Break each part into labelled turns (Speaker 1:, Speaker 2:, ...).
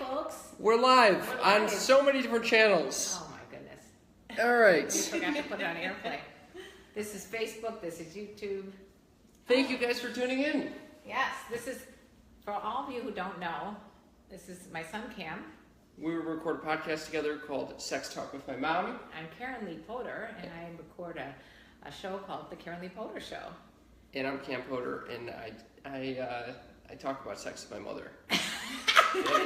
Speaker 1: folks.
Speaker 2: We're live on so many different channels.
Speaker 1: Oh my goodness.
Speaker 2: All right.
Speaker 1: We forgot to put it on airplane. This is Facebook, this is YouTube.
Speaker 2: Thank you guys for tuning in.
Speaker 1: Yes, this is, for all of you who don't know, this is my son Cam.
Speaker 2: We record a podcast together called Sex Talk with My Mom.
Speaker 1: I'm Karen Lee Potter, and I record a show called The Karen Lee Potter Show.
Speaker 2: And I'm Cam Potter, and I talk about sex with my mother. That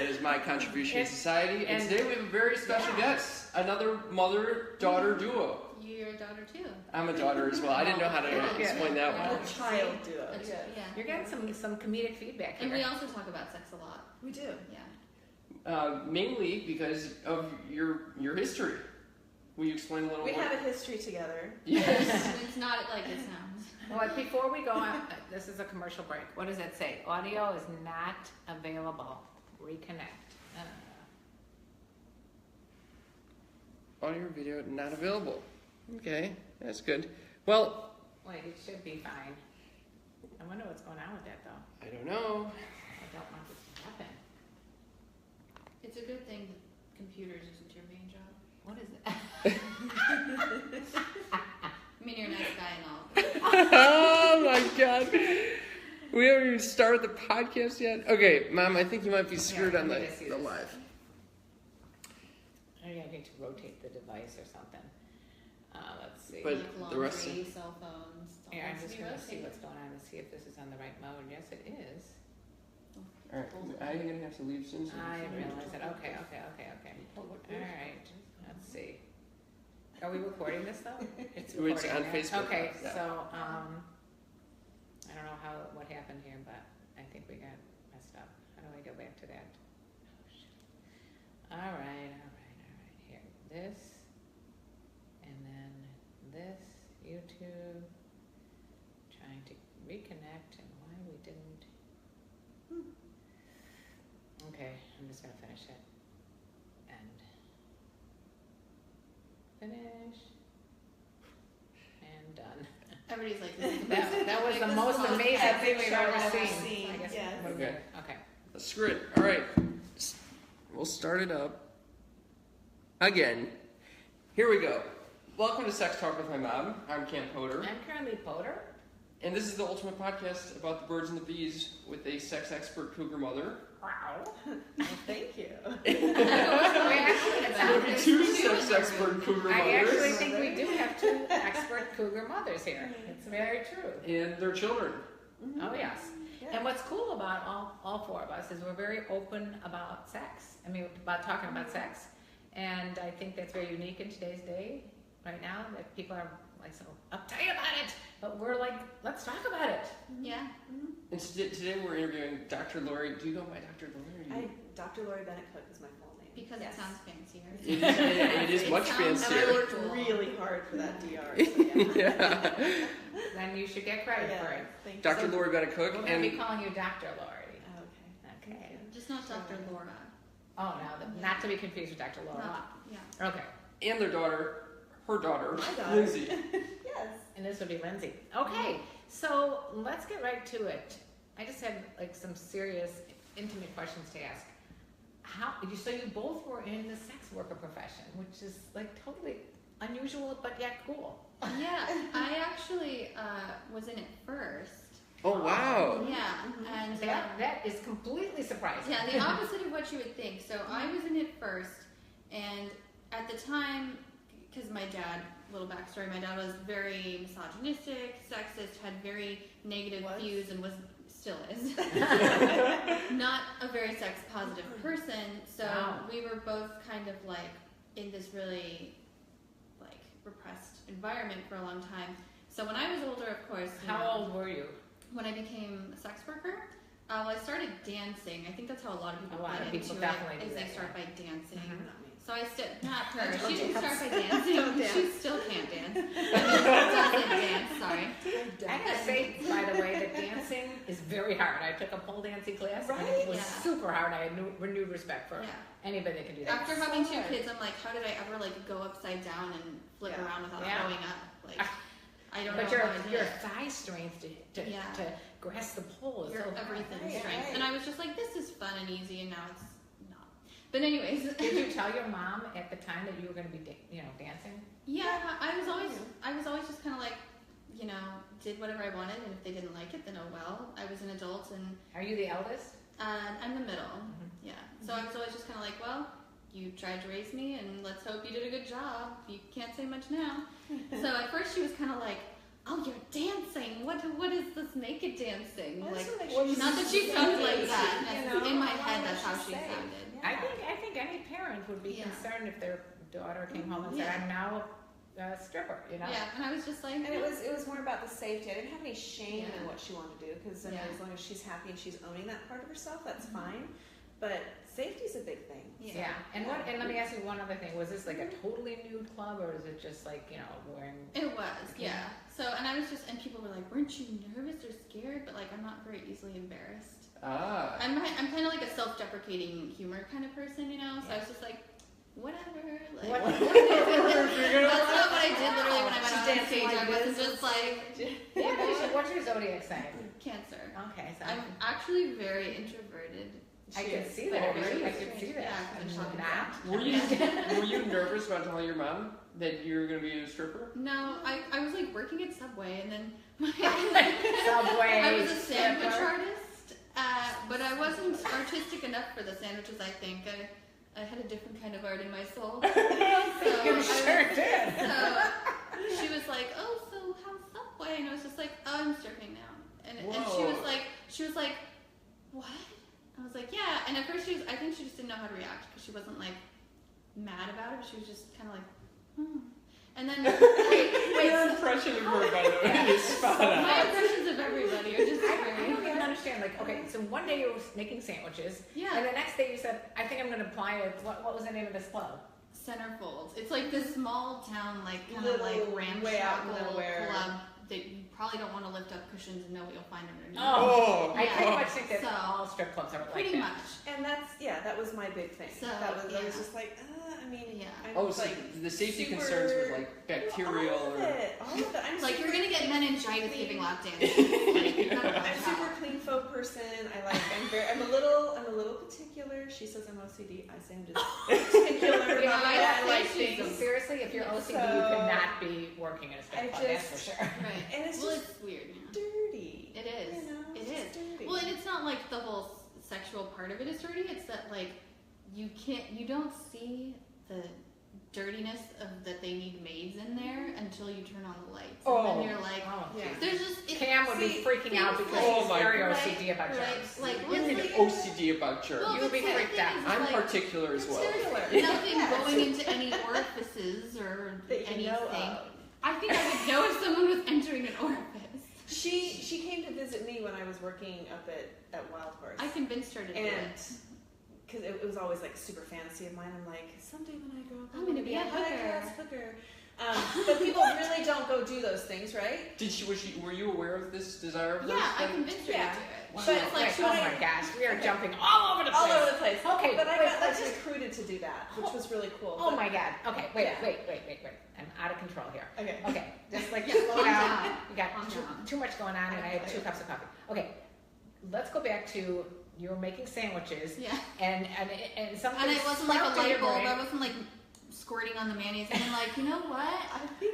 Speaker 2: is my contribution to society. And today we have a very special guest, another mother-daughter duo.
Speaker 3: You're a daughter too.
Speaker 2: I'm a daughter as well. I didn't know how to explain that one.
Speaker 4: A child duo.
Speaker 3: Yeah.
Speaker 1: You're getting some comedic feedback here.
Speaker 3: And we also talk about sex a lot.
Speaker 4: We do.
Speaker 3: Yeah.
Speaker 2: Mainly because of your history. Will you explain a little
Speaker 4: We
Speaker 2: more?
Speaker 4: have a history together.
Speaker 2: Yes.
Speaker 3: It's not like it sounds.
Speaker 1: Well, before we go on, this is a commercial break. What does it say? Audio is not available. Reconnect.
Speaker 2: Audio or video not available. Okay, that's good. Well,
Speaker 1: Wait, it should be fine. I wonder what's going on with that, though.
Speaker 2: I don't know.
Speaker 1: I don't want this to happen.
Speaker 3: It's a good thing that computers isn't your main job.
Speaker 1: What is it?
Speaker 3: I mean, you're a nice guy and all.
Speaker 2: Oh my god. We haven't even started the podcast yet. Okay, Mom, I think you might be screwed on the live.
Speaker 1: Maybe I need to rotate the device or something. Let's see.
Speaker 2: But
Speaker 3: like
Speaker 2: the rest
Speaker 3: laundry, cell phones.
Speaker 1: Yeah, I'm just going to see what's going on and see if this is on the right mode. Yes, it is.
Speaker 2: Alright, I'm gonna have to leave soon. So
Speaker 1: I realize it. Okay. Alright, let's see. Are we recording this though? It's
Speaker 2: It's on
Speaker 1: right?
Speaker 2: Facebook.
Speaker 1: Okay,
Speaker 2: Yeah.
Speaker 1: so, I don't know what happened here, but I think we got messed up. How do I go back to that? Oh, shit. Alright, here. This, and then this, YouTube, trying to reconnect, and why we didn't. Okay, I'm just gonna finish it. And finish. And done.
Speaker 3: Everybody's like, this is amazing.
Speaker 1: That was
Speaker 3: Like,
Speaker 1: the
Speaker 3: this
Speaker 1: most
Speaker 3: is the
Speaker 1: amazing
Speaker 3: epic
Speaker 1: thing we've
Speaker 3: show
Speaker 1: ever
Speaker 3: I've
Speaker 1: seen. I guess
Speaker 4: Yes.
Speaker 1: we're
Speaker 2: Okay.
Speaker 1: good. Okay.
Speaker 2: Screw it. Alright. We'll start it up. Again. Here we go. Welcome to Sex Talk with My Mom. I'm Cam Potter.
Speaker 1: I'm Karen Lee Potter.
Speaker 2: And this is the ultimate podcast about the birds and the bees with a sex expert cougar mother.
Speaker 1: Wow.
Speaker 4: Well, thank you.
Speaker 2: Maybe two sex expert cougar mothers.
Speaker 1: I actually think we do have two expert cougar mothers here. It's very true.
Speaker 2: And their children.
Speaker 1: Oh, yes.
Speaker 4: Yeah.
Speaker 1: And what's cool about all four of us is we're very open about sex. I mean, about talking about sex. And I think that's very unique in today's day, right now, that people are like so uptight about it. But we're like, let's talk about it.
Speaker 3: Yeah.
Speaker 2: And today we're interviewing Dr. Laurie. Do you go by Dr. Laurie?
Speaker 4: Dr. Laurie Bennett Cook is my full name.
Speaker 3: Because
Speaker 4: Yes.
Speaker 3: it sounds fancier.
Speaker 2: It is much
Speaker 3: sounds
Speaker 4: And I
Speaker 2: fancier.
Speaker 4: worked
Speaker 3: Cool.
Speaker 4: really hard for that DR. So
Speaker 2: Yeah.
Speaker 1: Then you should get credit for it.
Speaker 4: Thank you.
Speaker 2: Dr. Laurie Bennett Cook.
Speaker 1: We're going to be calling you Dr. Laurie.
Speaker 4: Okay.
Speaker 1: Okay.
Speaker 3: Just not Dr. Laura.
Speaker 1: Oh, no, not to be confused with Dr. Laura.
Speaker 3: Not, yeah.
Speaker 1: Okay.
Speaker 2: And her daughter,
Speaker 4: My daughter.
Speaker 2: Lindsay.
Speaker 4: Yes.
Speaker 1: And this would be Lindsay. Okay, so let's get right to it. I just had like some serious, intimate questions to ask. So you both were in the sex worker profession, which is like totally unusual, but yet cool.
Speaker 3: Yeah, I actually was in it first.
Speaker 2: Oh, wow.
Speaker 3: Yeah, and
Speaker 1: That is completely surprising.
Speaker 3: yeah, the opposite of what you would think. So I was in it first, and at the time, because my dad, little backstory, my dad was very misogynistic, sexist, had very negative views, and still is not a very sex positive person. So we were both kind of like in this really like repressed environment for a long time. So when I was older, of course,
Speaker 1: How old were you?
Speaker 3: when I became a sex worker, well, I started dancing. I think that's how a lot of people
Speaker 1: A lot
Speaker 3: get
Speaker 1: of people
Speaker 3: into
Speaker 1: definitely
Speaker 3: it,
Speaker 1: do
Speaker 3: is they
Speaker 1: that,
Speaker 3: start by dancing.
Speaker 4: Not me.
Speaker 3: So I not her.
Speaker 4: Don't
Speaker 3: She didn't
Speaker 4: dance.
Speaker 3: start by dancing.
Speaker 4: Don't
Speaker 3: She
Speaker 4: dance.
Speaker 3: still can't dance. I mean, doesn't dance. Sorry.
Speaker 1: I gotta say, by the way, that dancing is very hard. I took a pole dancing class, and it was
Speaker 3: Yeah.
Speaker 1: super hard. I had renewed respect for
Speaker 3: Yeah.
Speaker 1: anybody that can do that.
Speaker 3: After having two kids, I'm like, how did I ever like go upside down and flip
Speaker 4: Yeah.
Speaker 3: around without
Speaker 1: Yeah.
Speaker 3: throwing up? Like, I don't
Speaker 1: But
Speaker 3: know how I did
Speaker 1: your
Speaker 3: it.
Speaker 1: thigh strength to
Speaker 3: Yeah.
Speaker 1: grasp the pole is
Speaker 3: Your
Speaker 1: so hard.
Speaker 3: everything
Speaker 4: Right,
Speaker 3: strength.
Speaker 4: right.
Speaker 3: And I was just like, this is fun. and easy, and now it's not. But anyways.
Speaker 1: Did you tell your mom at the time that you were going to be, dancing?
Speaker 3: Yeah, I was always just kind of like, did whatever I wanted, and if they didn't like it, then oh well. I was an adult, and
Speaker 1: Are you the eldest?
Speaker 3: I'm the middle.
Speaker 1: Mhm.
Speaker 3: Yeah. So I was always just kind of like, well, you tried to raise me, and let's hope you did a good job. You can't say much now. So at first she was kind of like, oh, you're dancing. What is this naked dancing?
Speaker 4: Well,
Speaker 3: Like,
Speaker 4: that's what makes
Speaker 3: not that she
Speaker 4: you
Speaker 3: sounded
Speaker 4: say,
Speaker 3: like that.
Speaker 4: you know?
Speaker 3: In my
Speaker 4: I
Speaker 3: head,
Speaker 4: wanna
Speaker 3: that's how
Speaker 4: let
Speaker 3: she
Speaker 4: you say.
Speaker 3: sounded.
Speaker 1: I think any parent would be
Speaker 3: Yeah.
Speaker 1: concerned if their daughter came home and said,
Speaker 3: Yeah.
Speaker 1: "I'm now a stripper,"
Speaker 3: Yeah, and I was just like,
Speaker 4: And it was more about the safety. I didn't have any shame
Speaker 3: Yeah.
Speaker 4: in what she wanted to do because
Speaker 3: Yeah.
Speaker 4: as long as she's happy and she's owning that part of herself, that's
Speaker 3: Mhm.
Speaker 4: fine. But safety's a big thing.
Speaker 1: Yeah. And let me ask you one other thing. Was this like a totally nude club, or is it just like wearing?
Speaker 3: It was,
Speaker 1: Okay.
Speaker 3: yeah. So, and I was just, and people were like, weren't you nervous or scared? But like, I'm not very easily embarrassed.
Speaker 2: Ah.
Speaker 3: I'm kind of like a self-deprecating humor kind of person, So I was just like, whatever. Like, that's not what I did literally when I went
Speaker 4: She's
Speaker 3: on
Speaker 4: dancing
Speaker 3: stage.
Speaker 4: like
Speaker 3: I wasn't
Speaker 4: this.
Speaker 3: just like
Speaker 1: What's your zodiac sign?
Speaker 3: Cancer.
Speaker 1: Okay, so
Speaker 3: I'm actually very introverted.
Speaker 1: I
Speaker 4: She
Speaker 1: can
Speaker 4: is.
Speaker 1: see
Speaker 3: But
Speaker 1: that.
Speaker 3: really
Speaker 1: I can see that.
Speaker 3: Yeah, 'cause I'm
Speaker 1: And
Speaker 3: talking
Speaker 1: not.
Speaker 2: Were you nervous about telling your mom that you were going to be a stripper?
Speaker 3: No, I was like working at Subway, and then
Speaker 1: Subway.
Speaker 3: I was a sandwich
Speaker 1: stripper.
Speaker 3: artist, but I wasn't artistic enough for the sandwiches. I think I had a different kind of art in my soul.
Speaker 1: You sure did.
Speaker 3: So she was like, "Oh, so how's Subway?" And I was just like, "Oh, I'm stripping now." And she was like, "What?" I was like, "Yeah." And at first I think she just didn't know how to react because she wasn't like mad about it. But she was just kind of like, "Hmm." And then
Speaker 2: Your impression of her, by the way, is spot on.
Speaker 3: my impressions of everybody are just
Speaker 1: I
Speaker 3: very
Speaker 1: don't even understand. Like, okay, so one day you were making sandwiches, and
Speaker 3: yeah.
Speaker 1: the next day you said, "I think I'm going to apply it." What was the name of this club?
Speaker 3: Centerfolds. It's like this small town, like kind of like
Speaker 4: Little way out in
Speaker 3: ramshackle
Speaker 4: nowhere.
Speaker 3: club that you probably don't want to lift up cushions and know what you'll find underneath.
Speaker 2: Oh,
Speaker 1: I pretty
Speaker 3: Yeah.
Speaker 1: much think that
Speaker 3: So,
Speaker 1: all strip clubs are like
Speaker 3: Pretty
Speaker 1: that.
Speaker 3: much.
Speaker 4: And that was my big thing.
Speaker 3: So,
Speaker 4: I was
Speaker 3: yeah.
Speaker 4: just like,
Speaker 3: Yeah.
Speaker 4: I'm
Speaker 2: Oh, so
Speaker 4: like,
Speaker 2: the safety
Speaker 4: super-
Speaker 2: concerns with like bacterial
Speaker 4: all of
Speaker 2: or.
Speaker 4: it. I'm
Speaker 3: Like you're
Speaker 4: super
Speaker 3: gonna get
Speaker 4: clean.
Speaker 3: meningitis giving lap dances. Like, none of
Speaker 4: I'm
Speaker 3: that.
Speaker 4: super clean folk person. I'm a little particular. She says I'm OCD. I say I'm just particular
Speaker 1: You know,
Speaker 4: about
Speaker 1: I
Speaker 4: how I like
Speaker 3: think she's
Speaker 4: things.
Speaker 1: Seriously, if you're OCD, you
Speaker 4: So-
Speaker 1: could not be working in a strip
Speaker 4: I
Speaker 1: club, that's for
Speaker 4: just-
Speaker 1: sure.
Speaker 3: Right.
Speaker 4: And it's
Speaker 3: Well,
Speaker 4: just
Speaker 3: it's weird. Yeah.
Speaker 4: dirty.
Speaker 3: It is.
Speaker 4: You know,
Speaker 3: It
Speaker 4: it's
Speaker 3: is.
Speaker 4: just dirty.
Speaker 3: Well, and it's not like the whole sexual part of it is dirty. It's that like you don't see the dirtiness of that they need maids in there until you turn on the lights.
Speaker 2: Oh.
Speaker 3: And then you're like,
Speaker 1: Oh,
Speaker 4: Yeah.
Speaker 1: geez.
Speaker 3: there's just
Speaker 1: Cam would be
Speaker 4: See,
Speaker 1: freaking out
Speaker 3: things
Speaker 1: because
Speaker 2: like-
Speaker 1: he's
Speaker 2: Oh my
Speaker 1: very
Speaker 2: God.
Speaker 1: OCD about germs.
Speaker 3: like
Speaker 2: What do you mean
Speaker 3: like-
Speaker 2: OCD about germs?
Speaker 3: Well,
Speaker 1: You would be
Speaker 3: that's the
Speaker 1: freaked
Speaker 3: thing
Speaker 1: out.
Speaker 3: is,
Speaker 2: I'm
Speaker 3: like,
Speaker 2: particular as well.
Speaker 3: seriously, nothing
Speaker 4: Yeah.
Speaker 3: going into any orifices or
Speaker 4: that you
Speaker 3: anything.
Speaker 4: know of.
Speaker 3: I think I would know if someone was entering an orifice.
Speaker 4: She came to visit me when I was working up at Wild Horse.
Speaker 3: I convinced her to do
Speaker 4: and
Speaker 3: it.
Speaker 4: because it was always like super fantasy of mine. I'm like, someday when I grow up,
Speaker 3: I'm gonna be a
Speaker 4: high-class
Speaker 3: hooker.
Speaker 4: hooker. But people really don't go do those things, right?
Speaker 2: Were you aware of this desire of
Speaker 3: Yeah,
Speaker 2: hers?
Speaker 3: I
Speaker 2: then?
Speaker 3: convinced her
Speaker 4: Yeah.
Speaker 3: to do it.
Speaker 1: Wow.
Speaker 3: She was like,
Speaker 1: Wait,
Speaker 3: she
Speaker 1: oh
Speaker 3: was
Speaker 1: my
Speaker 3: like,
Speaker 1: gosh, we are
Speaker 4: Okay.
Speaker 1: jumping all over the place.
Speaker 4: All over the place.
Speaker 1: Okay,
Speaker 4: But I
Speaker 1: wait,
Speaker 4: got
Speaker 1: let's
Speaker 4: like
Speaker 1: just-
Speaker 4: recruited to do that, which was really cool.
Speaker 1: Oh
Speaker 4: But-
Speaker 1: my god. Okay, wait,
Speaker 4: Yeah.
Speaker 1: wait. I'm out of control here.
Speaker 4: Okay.
Speaker 1: Okay, just like
Speaker 3: Yeah,
Speaker 1: slow
Speaker 3: calm
Speaker 1: down.
Speaker 3: down.
Speaker 1: You got
Speaker 3: Calm down.
Speaker 1: too much going on, and I have 2 cups of coffee. Okay, let's go back to you were making sandwiches,
Speaker 3: yeah.
Speaker 1: and something.
Speaker 3: And it wasn't like a
Speaker 1: sparked in your
Speaker 3: light bulb.
Speaker 1: brain.
Speaker 3: I wasn't like squirting on the mayonnaise. And then like, you know what?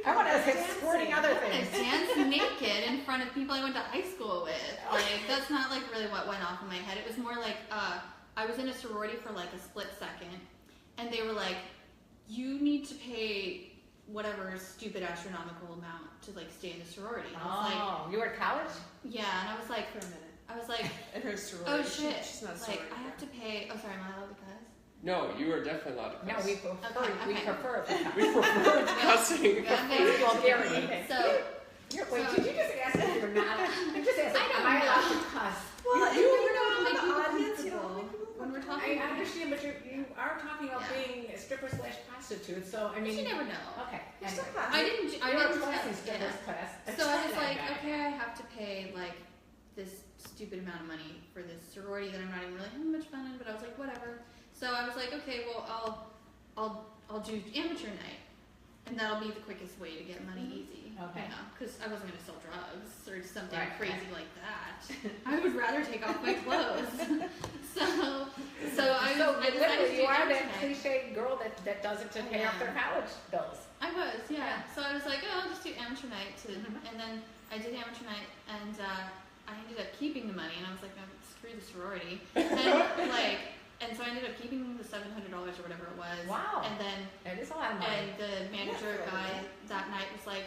Speaker 1: I want to
Speaker 4: dancing.
Speaker 1: squirting other
Speaker 3: I'm gonna
Speaker 1: things.
Speaker 3: dance naked in front of people I went to high school with. Like, that's not like really what went off in my head. It was more like, I was in a sorority for like a split second, and they were like, you need to pay whatever stupid astronomical amount to like stay in the sorority. And I was like,
Speaker 1: Oh, you were at college?
Speaker 3: yeah, and I was like,
Speaker 4: For a minute.
Speaker 3: oh
Speaker 4: And her sorority.
Speaker 3: shit,
Speaker 4: She's not a
Speaker 3: like
Speaker 4: sorority.
Speaker 3: I have to pay. Oh, sorry, am I allowed to cuss?
Speaker 2: No, you are definitely allowed to
Speaker 1: No,
Speaker 2: cuss.
Speaker 1: we prefer
Speaker 3: Okay,
Speaker 1: we
Speaker 3: okay.
Speaker 1: prefer it.
Speaker 2: We prefer cussing.
Speaker 3: Okay.
Speaker 1: Vulgarity.
Speaker 3: So.
Speaker 1: Wait, did you just ask if you're not? I'm just asking.
Speaker 3: I don't
Speaker 1: Am I
Speaker 3: know.
Speaker 1: allowed to cuss?
Speaker 4: Well,
Speaker 3: You never know
Speaker 4: the
Speaker 3: how to make people
Speaker 4: audience, you know,
Speaker 3: comfortable
Speaker 4: make people
Speaker 3: when we're
Speaker 4: comfortable.
Speaker 3: talking.
Speaker 1: I understand, but you are talking about
Speaker 3: Yeah.
Speaker 1: being a stripper / prostitute, so I
Speaker 3: But
Speaker 1: mean.
Speaker 3: you never know.
Speaker 1: Okay.
Speaker 4: You're still
Speaker 1: Anyway.
Speaker 3: I didn't. I
Speaker 1: You're
Speaker 3: didn't.
Speaker 1: a classy
Speaker 3: yeah.
Speaker 1: strippers class.
Speaker 3: So I was like,
Speaker 1: Okay.
Speaker 3: okay, I have to pay like this stupid amount of money for this sorority that I'm not even really having much fun in. But I was like, whatever. So I was like, okay, well, I'll do amateur night, and that'll be the quickest way to get money easy.
Speaker 1: Okay.
Speaker 3: You know, because I wasn't gonna sell drugs or something
Speaker 1: Right,
Speaker 3: crazy like that. I would rather take off my clothes. So
Speaker 1: are
Speaker 3: amateur
Speaker 1: that
Speaker 3: night.
Speaker 1: cliche girl that does it to pay off their college bills.
Speaker 3: I was, yeah.
Speaker 1: Yeah.
Speaker 3: So I was like, oh, I'll just do amateur night,
Speaker 1: Mhm.
Speaker 3: and then I did amateur night, and I ended up keeping the money, and I was like, oh, screw the sorority, and so I ended up keeping the $700 or whatever it was.
Speaker 1: Wow.
Speaker 3: And then
Speaker 1: That is a lot of money.
Speaker 3: and the manager
Speaker 4: Yeah.
Speaker 3: guy that night was like,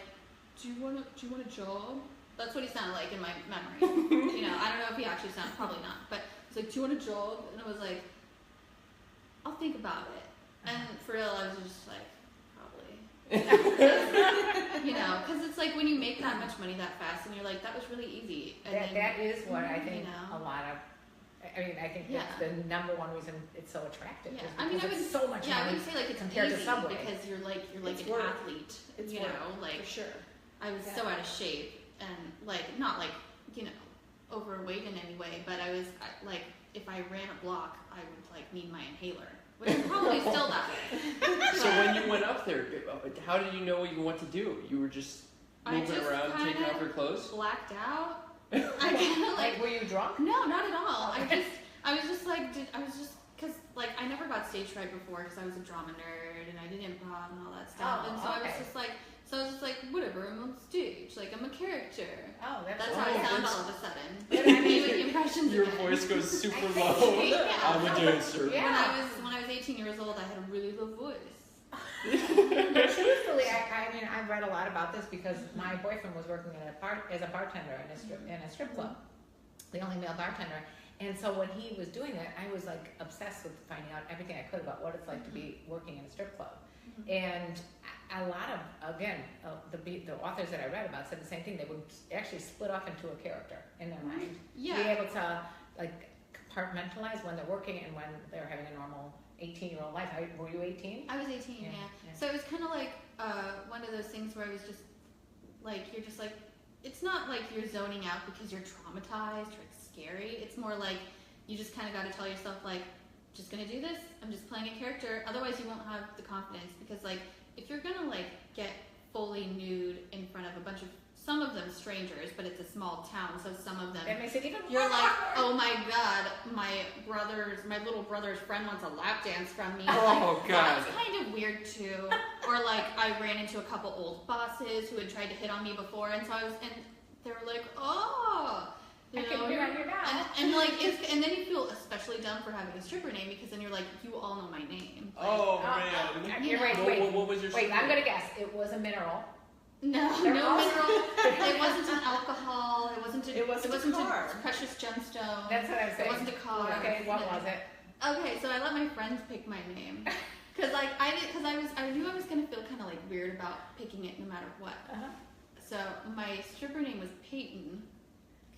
Speaker 3: do you want a job? That's what he sounded like in my memory. You know, I don't know if he actually sounded, probably not, but he's like, do you want a job? And I was like, I'll think about it. And for real, I was just like, probably. You know, because it's like when you make that much money that fast, and you're like, that was really easy. And
Speaker 1: That is what I
Speaker 3: you
Speaker 1: think
Speaker 3: know.
Speaker 1: a lot of. I mean, I think
Speaker 3: Yeah.
Speaker 1: that's the number one reason it's so attractive.
Speaker 3: Yeah,
Speaker 1: is
Speaker 3: I mean,
Speaker 1: because
Speaker 3: I
Speaker 1: it's
Speaker 3: wouldn't.
Speaker 1: so much
Speaker 3: Yeah, I
Speaker 1: money.
Speaker 3: wouldn't say like it's
Speaker 1: compared to
Speaker 3: easy
Speaker 1: Subway.
Speaker 3: because you're like
Speaker 4: It's
Speaker 3: an
Speaker 4: work.
Speaker 3: athlete.
Speaker 4: It's
Speaker 3: you
Speaker 4: work,
Speaker 3: know, like
Speaker 4: for sure.
Speaker 3: I was so out of shape and like not like overweight in any way, but I was like if I ran a block, I would like need my inhaler, which is probably still that way.
Speaker 2: So when you went up there, how did you know even what to do? You were just
Speaker 3: I
Speaker 2: moving
Speaker 3: just
Speaker 2: around, taking
Speaker 3: kinda
Speaker 2: off your clothes?
Speaker 3: Blacked out. I kind of
Speaker 1: Like, were you drunk?
Speaker 3: no, not at all. I was just because like I never got stage fright before because I was a drama nerd and I did improv and all that stuff,
Speaker 1: Oh,
Speaker 3: and so I
Speaker 1: okay.
Speaker 3: was just like whatever, I'm on stage, like I'm a character.
Speaker 1: Oh,
Speaker 3: That's
Speaker 2: Oh,
Speaker 3: how I sound
Speaker 2: that's-
Speaker 3: all of a sudden.
Speaker 1: But I
Speaker 3: Me
Speaker 1: mean,
Speaker 3: with the impressions
Speaker 2: Your
Speaker 3: again.
Speaker 2: voice goes super
Speaker 1: I think-
Speaker 2: low.
Speaker 3: Yeah.
Speaker 2: I'm a dancer.
Speaker 1: Yeah.
Speaker 3: When I was 18 years old, I had a really low voice.
Speaker 1: But truthfully, I mean, I've read a lot about this because my boyfriend was working as a bartender in a strip club, the only male bartender. And so when he was doing that, I was like obsessed with finding out everything I could about what it's like to be working in a strip club. And a lot of, again, the authors that I read about said the same thing. They would actually split off into a character in their mind. Be
Speaker 3: Yeah.
Speaker 1: able to like compartmentalize when they're working and when they're having a normal 18-year-old life. Were you 18?
Speaker 3: I was 18, yeah.
Speaker 1: Yeah.
Speaker 3: So it was kind of like one of those things where I was just like, you're just like, it's not like you're zoning out because you're traumatized or it's scary. It's more like you just kind of got to tell yourself like, just gonna do this. I'm just playing a character. Otherwise, you won't have the confidence because like if you're gonna like get fully nude in front of a bunch of some of them strangers, but it's a small town, so some of them
Speaker 1: That makes it even
Speaker 3: you're
Speaker 1: more
Speaker 3: like,
Speaker 1: awkward.
Speaker 3: oh my god, my little brother's friend wants a lap dance from me.
Speaker 2: Oh,
Speaker 3: like,
Speaker 2: God.
Speaker 3: That's kind of weird too. Or like I ran into a couple old bosses who had tried to hit on me before, and so and they were like, oh, you
Speaker 1: I
Speaker 3: know,
Speaker 1: can be on your now.
Speaker 3: and like and then you feel especially dumb for having a stripper name because then you're like, you all know my name. Like,
Speaker 2: Oh,
Speaker 1: Oh,
Speaker 2: man.
Speaker 1: you're right.
Speaker 2: What,
Speaker 1: Wait,
Speaker 2: what was your
Speaker 1: wait. I'm
Speaker 2: secret?
Speaker 1: gonna guess. It was a mineral.
Speaker 3: no,
Speaker 1: They're
Speaker 3: no
Speaker 1: all-
Speaker 3: mineral. It wasn't an alcohol. It wasn't
Speaker 4: a car.
Speaker 3: a precious gemstone.
Speaker 1: That's what I was
Speaker 3: It
Speaker 1: saying.
Speaker 3: wasn't a car.
Speaker 1: Okay, what
Speaker 3: No.
Speaker 1: was it?
Speaker 3: Okay, so I let my friends pick my name, cause like I knew I was gonna feel kind of like weird about picking it no matter what.
Speaker 1: Uh-huh.
Speaker 3: So my stripper name was Peyton,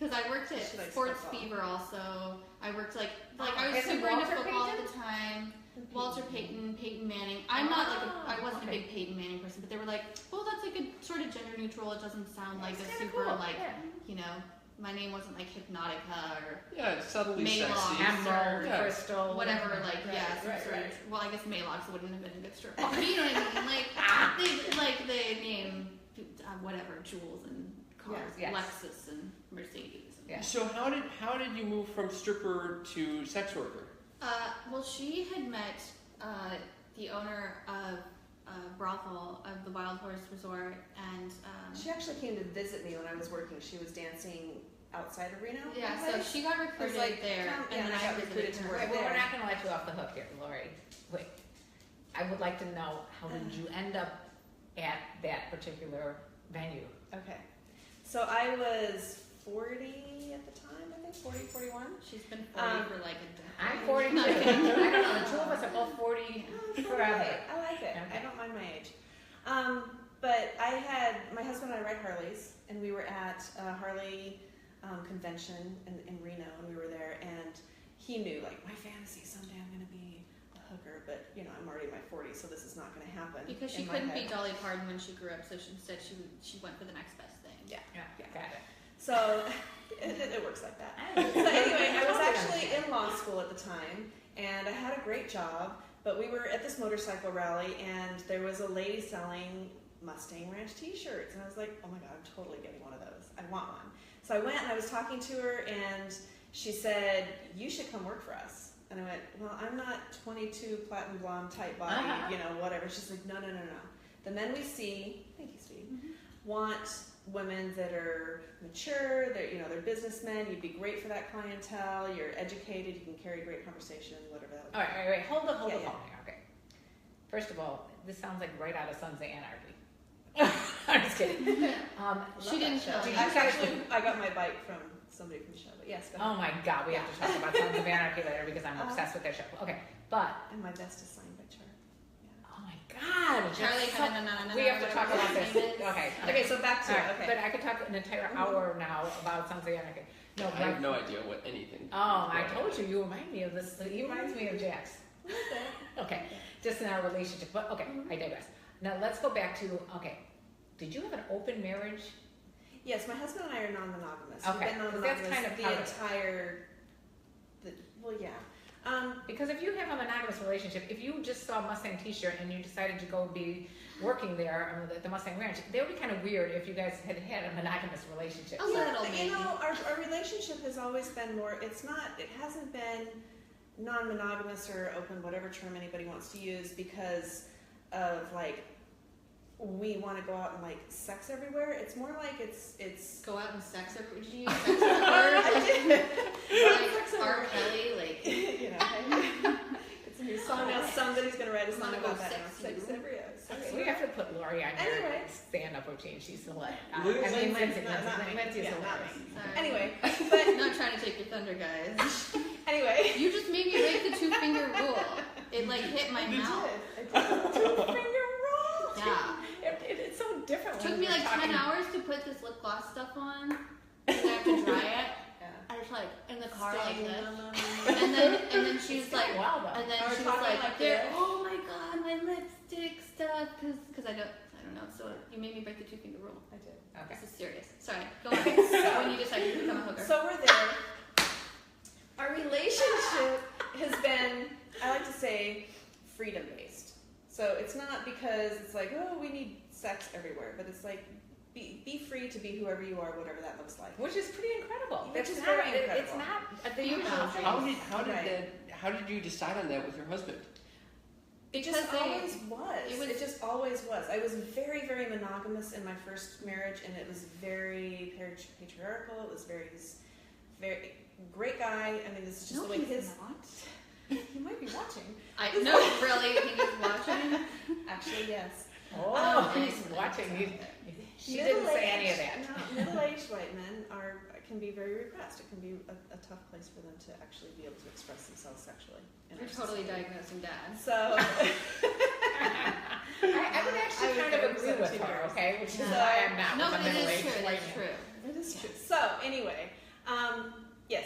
Speaker 3: cause I worked at
Speaker 4: She likes
Speaker 3: Sports
Speaker 4: football.
Speaker 3: Fever also. I worked like
Speaker 1: Oh,
Speaker 3: I was
Speaker 1: is it
Speaker 3: super into
Speaker 1: Walter
Speaker 3: football
Speaker 1: Payton?
Speaker 3: at the time. Walter Payton, Peyton Manning. I'm not like I wasn't
Speaker 1: okay.
Speaker 3: a big Peyton Manning person, but they were like, well, that's like a sort of gender neutral. It doesn't sound like
Speaker 1: It's
Speaker 3: a
Speaker 1: kinda
Speaker 3: super
Speaker 1: cool,
Speaker 3: like
Speaker 1: yeah.
Speaker 3: you know. My name wasn't like Hypnotica or
Speaker 2: Yeah, subtly
Speaker 3: Maylog.
Speaker 2: sexy.
Speaker 1: Emerald,
Speaker 2: Yeah.
Speaker 1: crystal,
Speaker 3: whatever, like
Speaker 1: Right,
Speaker 3: yeah, some
Speaker 1: right,
Speaker 3: sort
Speaker 1: right.
Speaker 3: of. Well, I guess Maylocks wouldn't have been a good strip club. But you know what I mean? They name whatever jewels and cars,
Speaker 1: Yes.
Speaker 3: Lexus and Mercedes.
Speaker 1: Yeah.
Speaker 2: So how did you move from stripper to sex worker?
Speaker 3: Well, she had met the owner of Brothel of the Wild Horse Resort, and
Speaker 4: She actually came to visit me when I was working. She was dancing outside of Reno.
Speaker 3: yeah,
Speaker 4: one
Speaker 3: so
Speaker 4: place.
Speaker 3: she got recruited
Speaker 4: like,
Speaker 3: there,
Speaker 4: come- yeah,
Speaker 3: and then
Speaker 4: and I got
Speaker 3: visited
Speaker 4: recruited to
Speaker 3: her.
Speaker 4: work
Speaker 1: Wait, well, we're
Speaker 4: there.
Speaker 1: not gonna let you off the hook here, Laurie. Wait. I would like to know how did you end up at that particular venue?
Speaker 4: Okay. So I was 40 at the time, I think, 40, 41.
Speaker 3: She's been 40 for like a decade.
Speaker 1: I'm 42.
Speaker 3: Not
Speaker 1: I
Speaker 3: kidding.
Speaker 1: don't know. The two of us are both 40 forever.
Speaker 4: I like it.
Speaker 1: Okay.
Speaker 4: I don't mind my age. But my husband and I ride Harleys, and we were at a Harley convention in Reno, and we were there, and he knew, like, my fantasy someday I'm going to be a hooker, but, you know, I'm already in my 40s, so this is not going to happen.
Speaker 3: Because she
Speaker 4: in my
Speaker 3: couldn't
Speaker 4: head.
Speaker 3: be Dolly Parton when she grew up, so instead she went for the next best thing.
Speaker 4: Yeah.
Speaker 1: Yeah, got it.
Speaker 4: So it works like that.
Speaker 1: I
Speaker 4: So anyway, I was
Speaker 1: totally
Speaker 4: actually
Speaker 1: understand.
Speaker 4: in law school at the time, and I had a great job, but we were at this motorcycle rally, and there was a lady selling Mustang Ranch t-shirts, and I was like, oh my god, I'm totally getting one of those. I want one. So I went and I was talking to her, and she said, you should come work for us. And I went, well, I'm not 22 platinum blonde type body, whatever. She's like, no. The men we see, thank you, Steve, want women that are mature, they're businessmen. You'd be great for that clientele. You're educated. You can carry great conversation, whatever that would be.
Speaker 1: All right, wait, hold the phone
Speaker 4: Yeah.
Speaker 1: here. Okay. First of all, this sounds like right out of Sons of Anarchy. I'm just kidding.
Speaker 3: She didn't show me.
Speaker 4: I got my bite from somebody from the show, but yes, go ahead.
Speaker 1: Oh my God, we have to talk about Sons of Anarchy later because I'm obsessed with their show. Okay, but
Speaker 4: And my best is signed by Char.
Speaker 1: oh my God,
Speaker 3: Charlie,
Speaker 1: we have to talk about this. Okay,
Speaker 4: Okay, so back to
Speaker 1: all right,
Speaker 4: it. Okay.
Speaker 1: but I could talk an entire hour now about Sons of Anarchy. No,
Speaker 2: I have no idea what anything.
Speaker 1: Oh, I told you, you remind me of this. He reminds me of Jax. Okay, just in our relationship. But okay, I digress. Now let's go back to, okay, did you have an open marriage?
Speaker 4: Yes, my husband and I are non-monogamous.
Speaker 1: Okay,
Speaker 4: We've been
Speaker 1: 'cause that's
Speaker 4: non-monogamous
Speaker 1: kind of
Speaker 4: the
Speaker 1: part of it.
Speaker 4: entire. Well, yeah.
Speaker 1: Because if you have a monogamous relationship, if you just saw a Mustang t-shirt and you decided to go be working there at the Mustang Ranch, that would be kind of weird if you guys had had a monogamous relationship.
Speaker 3: A little,
Speaker 4: But,
Speaker 3: maybe.
Speaker 4: our relationship has always been more. It hasn't been non-monogamous or open, whatever term anybody wants to use, because of like we want to go out and like sex everywhere. It's more like it's.
Speaker 3: Go out and sex every. Did you use sex as a word?
Speaker 4: I did.
Speaker 3: Like R. Kelly, like.
Speaker 4: It's a new song now. Somebody's gonna write a song
Speaker 3: Wanna
Speaker 4: about
Speaker 3: go
Speaker 4: that.
Speaker 3: sex
Speaker 4: Sex
Speaker 3: you.
Speaker 4: everywhere.
Speaker 1: So we have to put Laurie on your
Speaker 4: Anyway.
Speaker 1: stand-up routine. She's hilarious.
Speaker 4: Lindsay,
Speaker 1: Lindsay's
Speaker 4: yeah, not
Speaker 1: hilarious.
Speaker 4: me.
Speaker 3: Sorry.
Speaker 4: Anyway,
Speaker 3: I'm not trying to take your thunder, guys.
Speaker 4: anyway.
Speaker 3: You just made me break the 2-finger rule. It like hit my mouth.
Speaker 4: I did. Two-finger roll.
Speaker 3: Yeah.
Speaker 1: It's so different.
Speaker 3: It took me like 10 hours to put this lip gloss stuff on. And I have to dry it. I was like in the car like this. And then she was like, and then she was like, oh my God, my lipstick stuff, because I don't know. So you made me break the 2-finger rule.
Speaker 4: I did.
Speaker 1: Okay.
Speaker 3: This is serious. Sorry. Go on.
Speaker 4: So-
Speaker 3: When you decided to become a hooker.
Speaker 4: So we're there. Our relationship has been, I like to say, freedom-based. So it's not because it's like, oh, we need sex everywhere, but it's like, be free to be whoever you are, whatever that looks like.
Speaker 1: Which is pretty incredible.
Speaker 4: Which is
Speaker 1: It's
Speaker 4: very
Speaker 1: not,
Speaker 4: incredible.
Speaker 1: It's not the
Speaker 3: Few
Speaker 1: usual
Speaker 3: boundaries.
Speaker 1: thing.
Speaker 2: How did you decide on that with your husband?
Speaker 4: It just
Speaker 3: Because
Speaker 4: always was. It just always was. I was very, very monogamous in my first marriage, and it was very patriarchal. It was very great guy. I mean, this is just
Speaker 3: No,
Speaker 4: the way
Speaker 3: he's
Speaker 4: his.
Speaker 3: not.
Speaker 4: You might be watching.
Speaker 3: I no, really, he was watching.
Speaker 4: Actually, yes.
Speaker 1: Oh, he's watching. She didn't say any of that.
Speaker 4: No, middle-aged white men can be very repressed. It can be a tough place for them to actually be able to express themselves sexually. in
Speaker 3: You're
Speaker 4: our
Speaker 3: totally
Speaker 4: society.
Speaker 3: diagnosing dad.
Speaker 4: So.
Speaker 1: I would actually kind of agree with her, okay? Which is why I'm not
Speaker 3: No,
Speaker 1: with
Speaker 3: but
Speaker 1: a
Speaker 3: it is
Speaker 1: middle-aged
Speaker 3: true.
Speaker 1: white
Speaker 3: That's
Speaker 1: man.
Speaker 3: true.
Speaker 4: It is true. So anyway,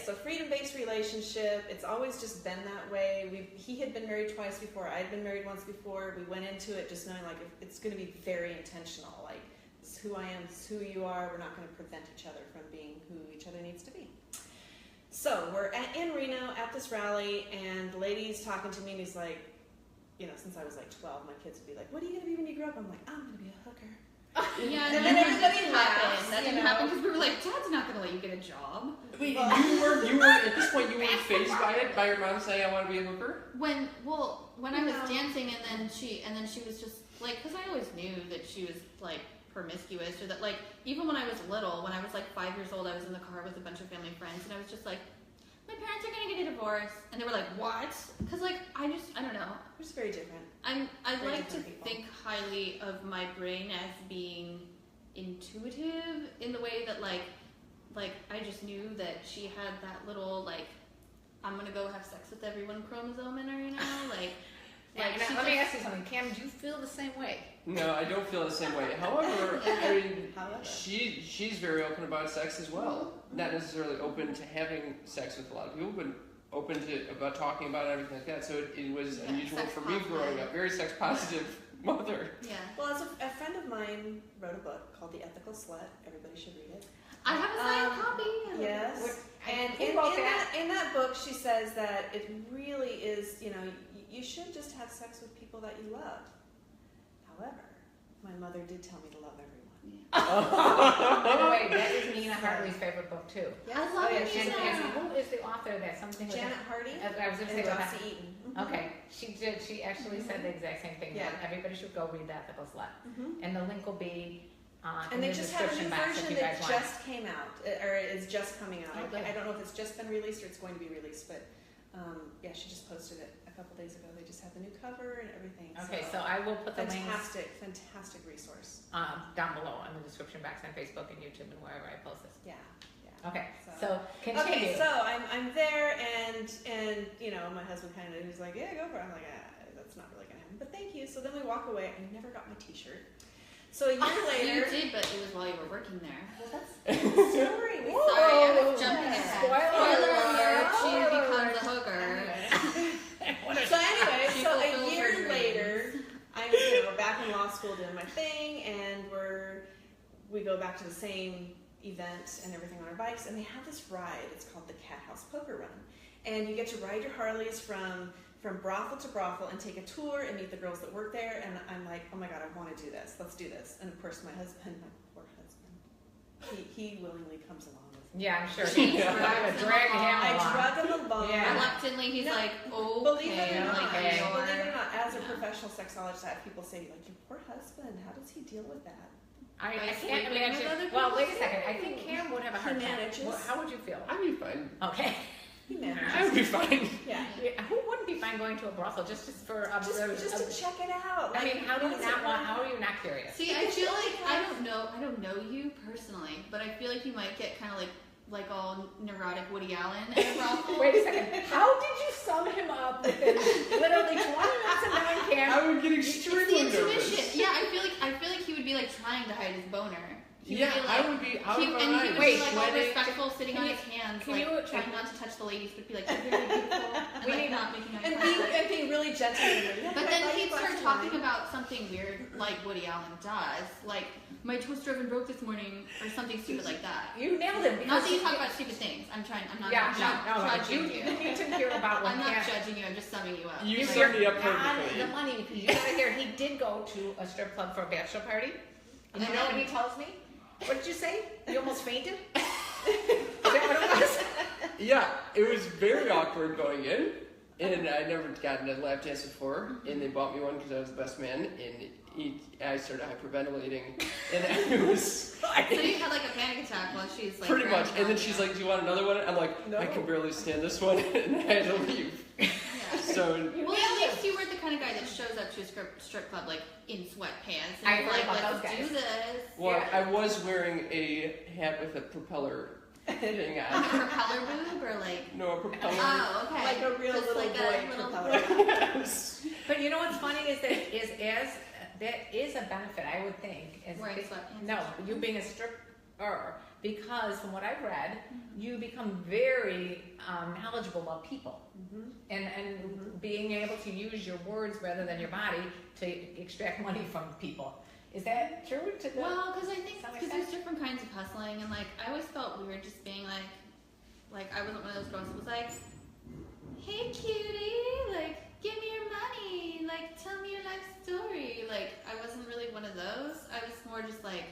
Speaker 4: so freedom-based relationship. It's always just been that way. He had been married twice before. I had been married once before. We went into it just knowing like it's going to be very intentional. Like this is who I am, this is who you are. We're not going to prevent each other from being who each other needs to be. So we're in Reno at this rally, and the lady's talking to me, and he's like, since I was like 12, my kids would be like, "What are you going to be when you grow up?" I'm like, "I'm going to be a hooker."
Speaker 3: Yeah,
Speaker 4: And
Speaker 3: no,
Speaker 4: then
Speaker 3: that
Speaker 4: everybody
Speaker 3: didn't
Speaker 4: laughs,
Speaker 3: happen. That
Speaker 4: you
Speaker 3: didn't
Speaker 4: know.
Speaker 3: happen because we were like, Dad's not gonna let you get a job.
Speaker 2: Wait, you weren't at this point. You weren't phased by it, by your mom saying, "I want to be a hooker."
Speaker 3: When I was
Speaker 4: No.
Speaker 3: dancing, and then she was just like, because I always knew that she was like promiscuous, or that like even when I was little, when I was like 5 years old, I was in the car with a bunch of family friends, and I was just like, my parents are gonna get a divorce, and they were like, what? Because like I don't know.
Speaker 4: We're just very different.
Speaker 3: I
Speaker 4: Very
Speaker 3: like to
Speaker 4: different people.
Speaker 3: think highly of my brain as being intuitive in the way that like I just knew that she had that little like I'm gonna go have sex with everyone chromosome in her, like
Speaker 1: Let me ask you something, Cam. Do you feel the same way?
Speaker 2: No, I don't feel the same way. However, I mean,
Speaker 4: However.
Speaker 2: she's very open about sex as well. Not necessarily open to having sex with a lot of people, but open to about talking about it and everything like that. So it was
Speaker 3: Yeah,
Speaker 2: unusual
Speaker 3: sex
Speaker 2: for me
Speaker 3: positive.
Speaker 2: growing up. Very sex positive mother.
Speaker 3: yeah.
Speaker 4: Well, as a friend of mine wrote a book called The Ethical Slut. Everybody should read it.
Speaker 3: I have a signed copy.
Speaker 4: Yes. And
Speaker 1: Who
Speaker 4: in
Speaker 1: wrote that?
Speaker 4: that book, she says that it really is, you should just have sex with people that you love. However, my mother did tell me to love everyone.
Speaker 3: me.
Speaker 1: By the way, that is Nina Hartley's favorite book too.
Speaker 3: I love it.
Speaker 1: And who is the author of that? Something with
Speaker 4: Janet Hardy
Speaker 1: I was going to say
Speaker 4: and
Speaker 1: about
Speaker 4: Dossie Eaton.
Speaker 1: Okay, she actually said the exact same thing.
Speaker 4: Yeah.
Speaker 1: That everybody should go read The Ethical Slut. And the link will be in
Speaker 4: And they
Speaker 1: the
Speaker 4: just have a
Speaker 1: description
Speaker 4: new
Speaker 1: box if
Speaker 4: version
Speaker 1: you guys
Speaker 4: that
Speaker 1: want.
Speaker 4: just came out, or is just coming out.
Speaker 1: Oh, good.
Speaker 4: I don't know if it's just been released or it's going to be released, but yeah, she just posted it a couple days ago. They just have the new cover and everything.
Speaker 1: Okay, so I will put the links
Speaker 4: Fantastic resource.
Speaker 1: down below in the description box on Facebook and YouTube and wherever I post this.
Speaker 4: Yeah.
Speaker 1: Okay, so continue.
Speaker 4: Okay, so I'm there, and you know, my husband kind of was like, yeah, go for it. I'm like, that's not really gonna happen, but thank you. So then we walk away. I never got my T-shirt. So a year later,
Speaker 3: You did, but it was while you were working there.
Speaker 4: well, that's the story.
Speaker 3: Sorry, I was jumping ahead.
Speaker 1: Spoiler
Speaker 3: alert, she
Speaker 1: alert.
Speaker 3: becomes a hooker.
Speaker 4: So anyway,
Speaker 3: She
Speaker 4: so a
Speaker 3: fulfills her
Speaker 4: year
Speaker 3: dreams.
Speaker 4: later, I'm back in law school doing my thing, and we go back to the same event and everything on our bikes, and they have this ride. It's called the Cat House Poker Run, and you get to ride your Harleys from brothel to brothel and take a tour and meet the girls that work there. And I'm like, oh my god, I want to do this. Let's do this. And of course, my poor husband, he willingly comes along with me.
Speaker 1: Yeah, I'm sure.
Speaker 3: Yeah.
Speaker 1: I would drag him
Speaker 4: I
Speaker 1: along.
Speaker 4: drug him along.
Speaker 1: Yeah.
Speaker 3: Reluctantly, he's
Speaker 4: No,
Speaker 3: like, okay.
Speaker 4: Believe it or not,
Speaker 1: okay.
Speaker 4: as a professional sexologist, I have people say, like, your poor husband, how does he deal with that?
Speaker 1: I
Speaker 3: I
Speaker 1: can't
Speaker 3: see.
Speaker 1: imagine.
Speaker 3: With other
Speaker 1: Well,
Speaker 3: people
Speaker 1: wait a second. I think Cam would have a hard
Speaker 4: He
Speaker 1: time.
Speaker 4: manages.
Speaker 1: How would you feel?
Speaker 2: I'd be fine.
Speaker 1: Okay.
Speaker 4: He manages.
Speaker 2: I would be fine.
Speaker 4: Yeah.
Speaker 1: Who wouldn't be fine going to a brothel just for
Speaker 4: Just to check it out.
Speaker 1: I mean, how do you
Speaker 4: what is
Speaker 1: not
Speaker 4: it
Speaker 1: want?
Speaker 4: like?
Speaker 1: How are you not curious?
Speaker 3: See, I feel like I don't know you personally, but I feel like you might get kind of like all neurotic Woody Allen at a brothel.
Speaker 1: Wait a second. How did you sum him up within literally 20 minutes of knowing Cam?
Speaker 2: I would get
Speaker 3: It's the
Speaker 2: extremely
Speaker 3: intuition.
Speaker 2: nervous.
Speaker 3: Yeah, I feel like he would be like trying to hide his boner. He
Speaker 2: Yeah,
Speaker 3: would be,
Speaker 2: I
Speaker 3: like,
Speaker 2: would be out
Speaker 3: he,
Speaker 2: of
Speaker 3: and
Speaker 2: my
Speaker 3: he
Speaker 2: mind.
Speaker 3: would
Speaker 1: Wait,
Speaker 3: be like all
Speaker 2: sweating.
Speaker 3: respectful, sitting
Speaker 1: Can
Speaker 3: on
Speaker 1: you-
Speaker 3: his hands,
Speaker 1: can
Speaker 3: like
Speaker 1: you-
Speaker 3: trying not to touch the ladies, but be like, you're very beautiful, and
Speaker 1: We
Speaker 3: like
Speaker 1: need-
Speaker 3: not making eye
Speaker 4: And
Speaker 3: contact.
Speaker 4: being really gentle. Yeah,
Speaker 3: But
Speaker 4: I
Speaker 3: then
Speaker 4: like
Speaker 3: he'd
Speaker 4: glass
Speaker 3: start
Speaker 4: of
Speaker 3: talking
Speaker 4: wine.
Speaker 3: about something weird, like Woody Allen does, like my toaster oven broke this morning, or something stupid like that.
Speaker 1: You nailed it.
Speaker 3: Not that
Speaker 1: because
Speaker 3: you talk about stupid things. I'm not
Speaker 1: Yeah, no.
Speaker 3: judging you.
Speaker 1: You need to hear about what
Speaker 3: I'm not
Speaker 1: Cam.
Speaker 3: judging you. I'm just summing you up.
Speaker 2: You
Speaker 3: Like,
Speaker 2: summed me up
Speaker 1: God,
Speaker 2: perfectly.
Speaker 1: the money, because you gotta hear, he did go to a strip club for a bachelor party. And you know what he tells me? What did you say? You almost fainted? Is that what it was?
Speaker 2: Yeah, it was very awkward going in, and I'd never gotten a lap dance before, and they bought me one because I was the best man, and I started hyperventilating, and it was
Speaker 3: So you had like a panic attack while she's like.
Speaker 2: pretty much.
Speaker 3: grabbing
Speaker 2: And then
Speaker 3: on
Speaker 2: she's
Speaker 3: you.
Speaker 2: like, "Do you want another one?" I'm like,
Speaker 4: No.
Speaker 2: "I can barely stand this one," and I had to leave.
Speaker 3: Yeah.
Speaker 2: So
Speaker 3: Well, at least you weren't the kind of guy that shows up to a strip club like in sweatpants and
Speaker 1: I
Speaker 3: you're
Speaker 1: heard
Speaker 3: like,
Speaker 1: about
Speaker 3: let's
Speaker 1: those
Speaker 3: do
Speaker 1: guys.
Speaker 3: this.
Speaker 2: well,
Speaker 1: Yeah.
Speaker 2: I was wearing a hat with a propeller thing
Speaker 3: Like a
Speaker 2: on.
Speaker 3: propeller boob or like.
Speaker 2: No, a propeller.
Speaker 3: Oh, okay.
Speaker 4: Like a real
Speaker 3: Just
Speaker 4: little
Speaker 3: like
Speaker 4: boy
Speaker 3: a little-
Speaker 4: propeller.
Speaker 1: But you know what's funny is that is a benefit, I would think.
Speaker 3: Wearing sweatpants.
Speaker 1: No, you being a stripper, because from what I've read, you become very knowledgeable about people. And being able to use your words rather than your body to extract money from people. Is that true? To the,
Speaker 3: Well, because I think
Speaker 1: Some
Speaker 3: because
Speaker 1: extent.
Speaker 3: there's different kinds of hustling, and like I always felt weird just being like I wasn't one of those girls that was like, hey cutie, like give me your money, like tell me your life story. Like I wasn't really one of those. I was more just like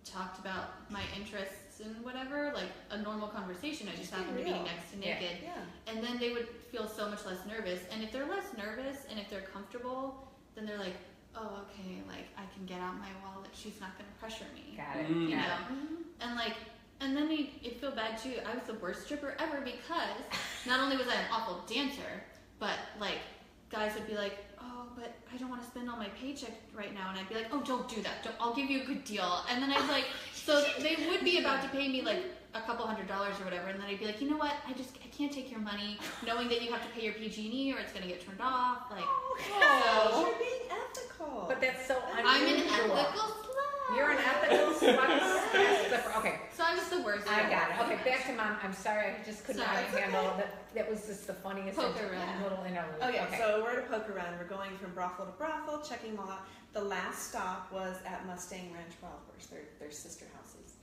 Speaker 3: talked about my interests and whatever, like a normal conversation. I just happened to be
Speaker 4: real.
Speaker 3: next to
Speaker 1: Yeah.
Speaker 3: naked.
Speaker 4: Yeah.
Speaker 3: And then they would feel so much less nervous. And if they're less nervous and if they're comfortable, then they're like, oh, okay, like I can get out my wallet. She's not going to pressure me.
Speaker 1: got it.
Speaker 2: Mm.
Speaker 3: You
Speaker 1: got
Speaker 3: know? And like, and then it'd feel bad too. I was the worst stripper ever because not only was I an awful dancer, but like guys would be like, oh, but I don't want to spend all my paycheck right now. And I'd be like, oh, don't do that. I'll give you a good deal. And then I'd like, so they would be about to pay me like a couple $100 or whatever. And then I'd be like, you know what? I can't take your money knowing that you have to pay your PG&E or it's going to get turned off. Like,
Speaker 4: Oh, you're being ethical.
Speaker 1: But that's so
Speaker 3: I'm an
Speaker 1: unusual.
Speaker 3: ethical slut.
Speaker 1: You're an ethical slut. Okay.
Speaker 3: So I was the worst.
Speaker 1: I got it. Okay, back to Mom. I'm sorry, I just could not
Speaker 3: Sorry.
Speaker 1: handle that. That was just the funniest
Speaker 3: Poker run.
Speaker 1: little interlude.
Speaker 4: Okay, so we're at a poker run. We're going from brothel to brothel, checking them all out. The last stop was at Mustang Ranch Wildhorse, their sister houses.